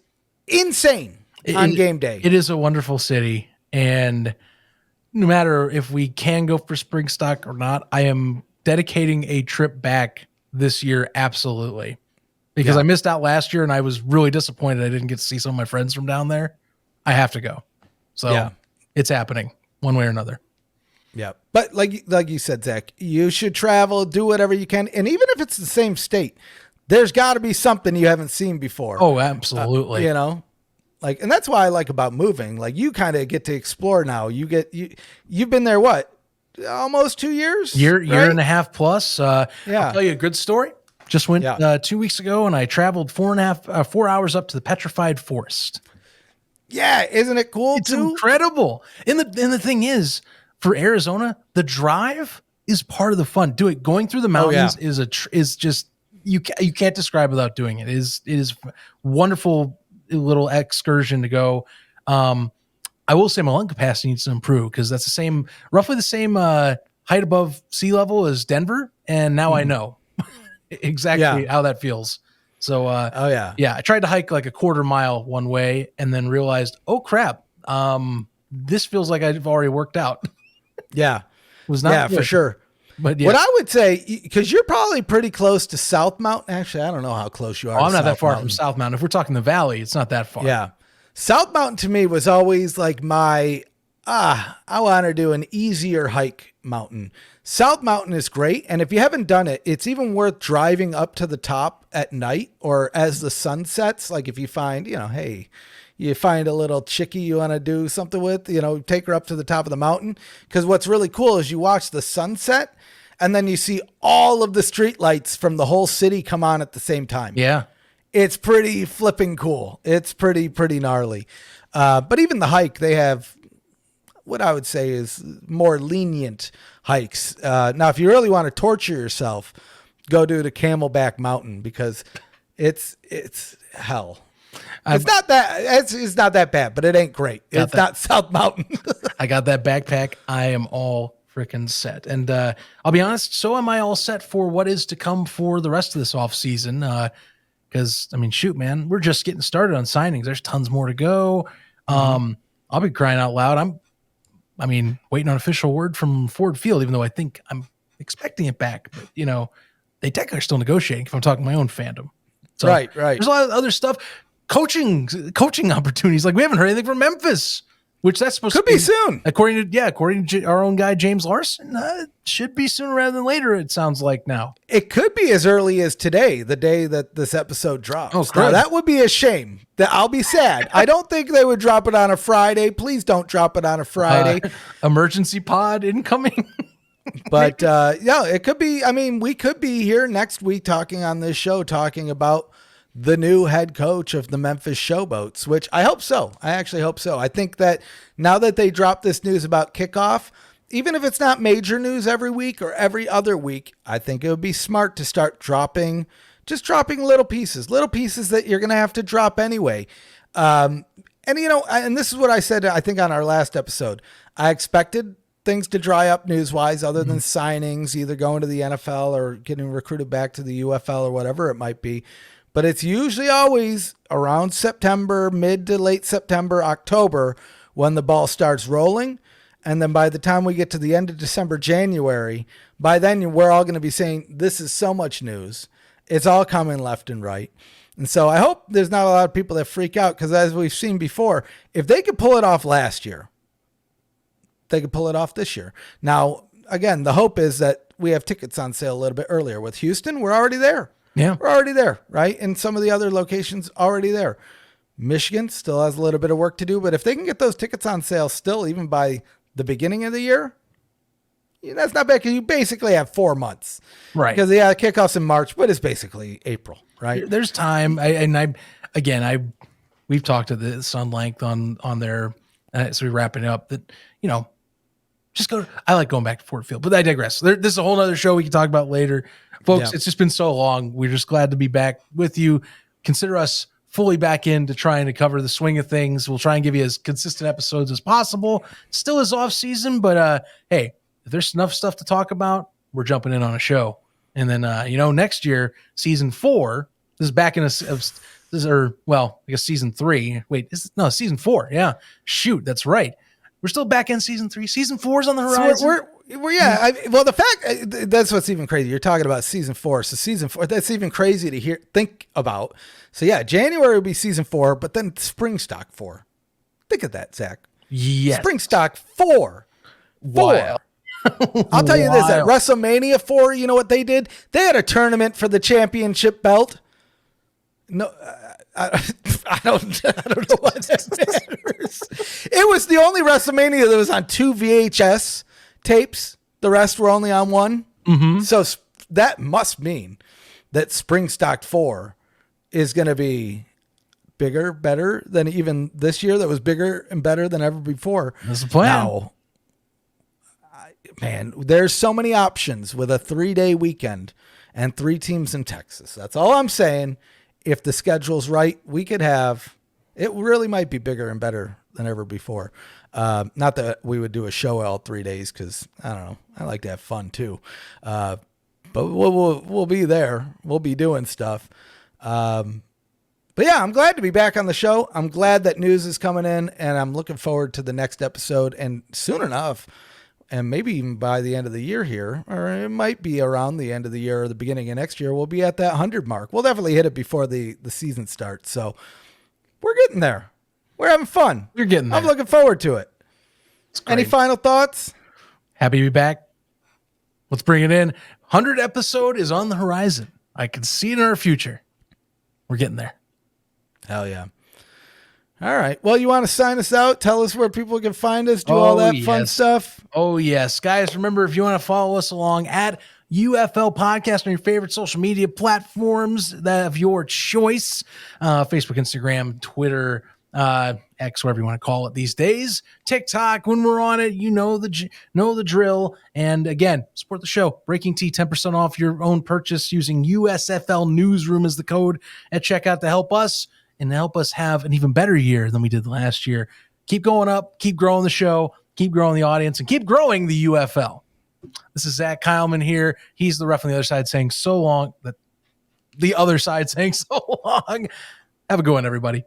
C: insane on game day.
A: It is a wonderful city. And no matter if we can go for spring stock or not, I am dedicating a trip back this year. Absolutely. Because I missed out last year and I was really disappointed I didn't get to see some of my friends from down there. I have to go. So it's happening one way or another.
C: Yeah. But like you said, Zach, you should travel, do whatever you can. And even if it's the same state, there's got to be something you haven't seen before.
A: Oh, absolutely.
C: And that's why I like about moving. Like, you kind of get to explore now. You've been there, what? Almost 2 years?
A: Year and a half plus. I'll tell you a good story. Just went 2 weeks ago and I traveled 4 hours up to the Petrified Forest. Yeah. Isn't it cool? It's incredible. And the thing is, for Arizona, the drive is part of the fun. Going through the mountains is just, you can't describe without doing it. It is wonderful little excursion to go. I will say my lung capacity needs to improve, because that's roughly the same height above sea level as Denver. And now I know exactly how that feels. So, I tried to hike like a quarter mile one way and then realized, oh crap, this feels like I've already worked out. Yeah. Was not good. For sure. But what I would say, because you're probably pretty close to South Mountain. Actually, I don't know how close you are. I'm not that far from South Mountain. If we're talking the valley, it's not that far.
C: Yeah. South Mountain to me was always like my, I want to do an easier hike mountain. South Mountain is great. And if you haven't done it, it's even worth driving up to the top at night or as the sun sets. Like if you find, hey, you find a little chickie you want to do something with, take her up to the top of the mountain. Because what's really cool is you watch the sunset and then you see all of the street lights from the whole city come on at the same time.
A: Yeah.
C: It's pretty flipping cool. It's pretty gnarly. But even the hike, they have what I would say is more lenient hikes. Now, if you really want to torture yourself, go do the Camelback Mountain, because it's hell. It's not that bad, but it ain't great. It's not South Mountain.
A: I got that backpack. I am all freaking set. And I'll be honest, so am I all set for what is to come for the rest of this off season. Because, shoot, man, we're just getting started on signings. There's tons more to go. I'll be crying out loud. Waiting on official word from Ford Field, even though I think I'm expecting it back. But, they technically are still negotiating if I'm talking my own fandom. So right. There's a lot of other stuff. Coaching opportunities. Like, we haven't heard anything from Memphis. which that's supposed
C: Could
A: to
C: be soon.
A: According to our own guy, James Larson, should be sooner rather than later. It sounds like now.
C: It could be as early as today, the day that this episode drops.
A: Oh,
C: now, that would be a shame. I'll be sad. I don't think they would drop it on a Friday. Please don't drop it on a Friday.
A: Emergency pod incoming.
C: But yeah, it could be. I mean, we could be here next week talking on this show, talking about the new head coach of the Memphis Showboats, which I hope so. I actually hope so. I think that now that they dropped this news about kickoff, even if it's not major news every week or every other week, I think it would be smart to start dropping little pieces that you're going to have to drop anyway. And this is what I said, I think on our last episode, I expected things to dry up news-wise other than signings, either going to the NFL or getting recruited back to the UFL or whatever it might be. But it's usually always around September, mid to late September, October, when the ball starts rolling. And then by the time we get to the end of December, January, by then we're all going to be saying, this is so much news. It's all coming left and right. And so I hope there's not a lot of people that freak out, because as we've seen before, if they could pull it off last year, they could pull it off this year. Now, again, the hope is that we have tickets on sale a little bit earlier. With Houston, we're already there.
A: Yeah.
C: We're already there, right? And some of the other locations already there. Michigan still has a little bit of work to do, but if they can get those tickets on sale still, even by the beginning of the year, that's not bad, because you basically have 4 months.
A: Right.
C: Because, yeah, kickoff's in March, but it's basically April, right?
A: There's time. We've talked to this on length on there. So we're wrapping up that, I like going back to Ford Field, but I digress. This is a whole other show we can talk about later. Folks,
C: Yeah.
A: It's just been so long. We're just glad to be back with you. Consider us fully back in to trying to cover the swing of things. We'll try and give you as consistent episodes as possible. Still is off season, but hey, if there's enough stuff to talk about, we're jumping in on a show. And then, next year, season 4, this is back in I guess season 3. Wait, season 4. Yeah. Shoot, that's right. We're still back in season 3. Season 4 is on the horizon.
C: So the fact that's what's even crazy. You're talking about season 4. So season 4, that's even crazy to think about. So yeah, January will be season 4, but then spring stock 4. Think of that, Zach.
A: Yes.
C: Spring stock 4.
A: Wow.
C: I'll tell you this, at WrestleMania 4, you know what they did? They had a tournament for the championship belt. No, I don't know what that matters. It was the only WrestleMania that was on 2 VHS tapes. The rest were only on 1. Mm-hmm. So that must mean that Spring Stock 4 is going to be bigger, better than even this year. That was bigger and better than ever before.
A: That's the plan.
C: Now, man, there's so many options with a 3-day weekend and 3 teams in Texas. That's all I'm saying. If the schedule's right, we could have, it really might be bigger and better than ever before. Not that we would do a show all 3 days, because I don't know, I like to have fun too. But we'll be there. We'll be doing stuff. But yeah, I'm glad to be back on the show. I'm glad that news is coming in, and I'm looking forward to the next episode. And soon enough, and maybe even by the end of the year here, or it might be around the end of the year or the beginning of next year, we'll be at that 100 mark. We'll definitely hit it before the season starts. So we're getting there. We're having fun.
A: You're getting there.
C: I'm looking forward to it. Any final thoughts?
A: Happy to be back. Let's bring it in. 100 episode is on the horizon. I can see it in our future. We're getting there.
C: Hell yeah. All right. Well, you want to sign us out? Tell us where people can find us, do all that fun stuff.
A: Oh, yes. Guys, remember, if you want to follow us along at UFL Podcast on your favorite social media platforms that of your choice, Facebook, Instagram, Twitter, X, whatever you want to call it these days, TikTok, when we're on it, know the drill. And again, support the show. Breaking Tea, 10% off your own purchase using USFL Newsroom as the code at checkout to help us. And help us have an even better year than we did last year. Keep going up, keep growing the show, keep growing the audience, and keep growing the UFL. This is Zach Kyleman here. He's the ref on the other side saying so long. That the other side saying so long. Have a good one, everybody.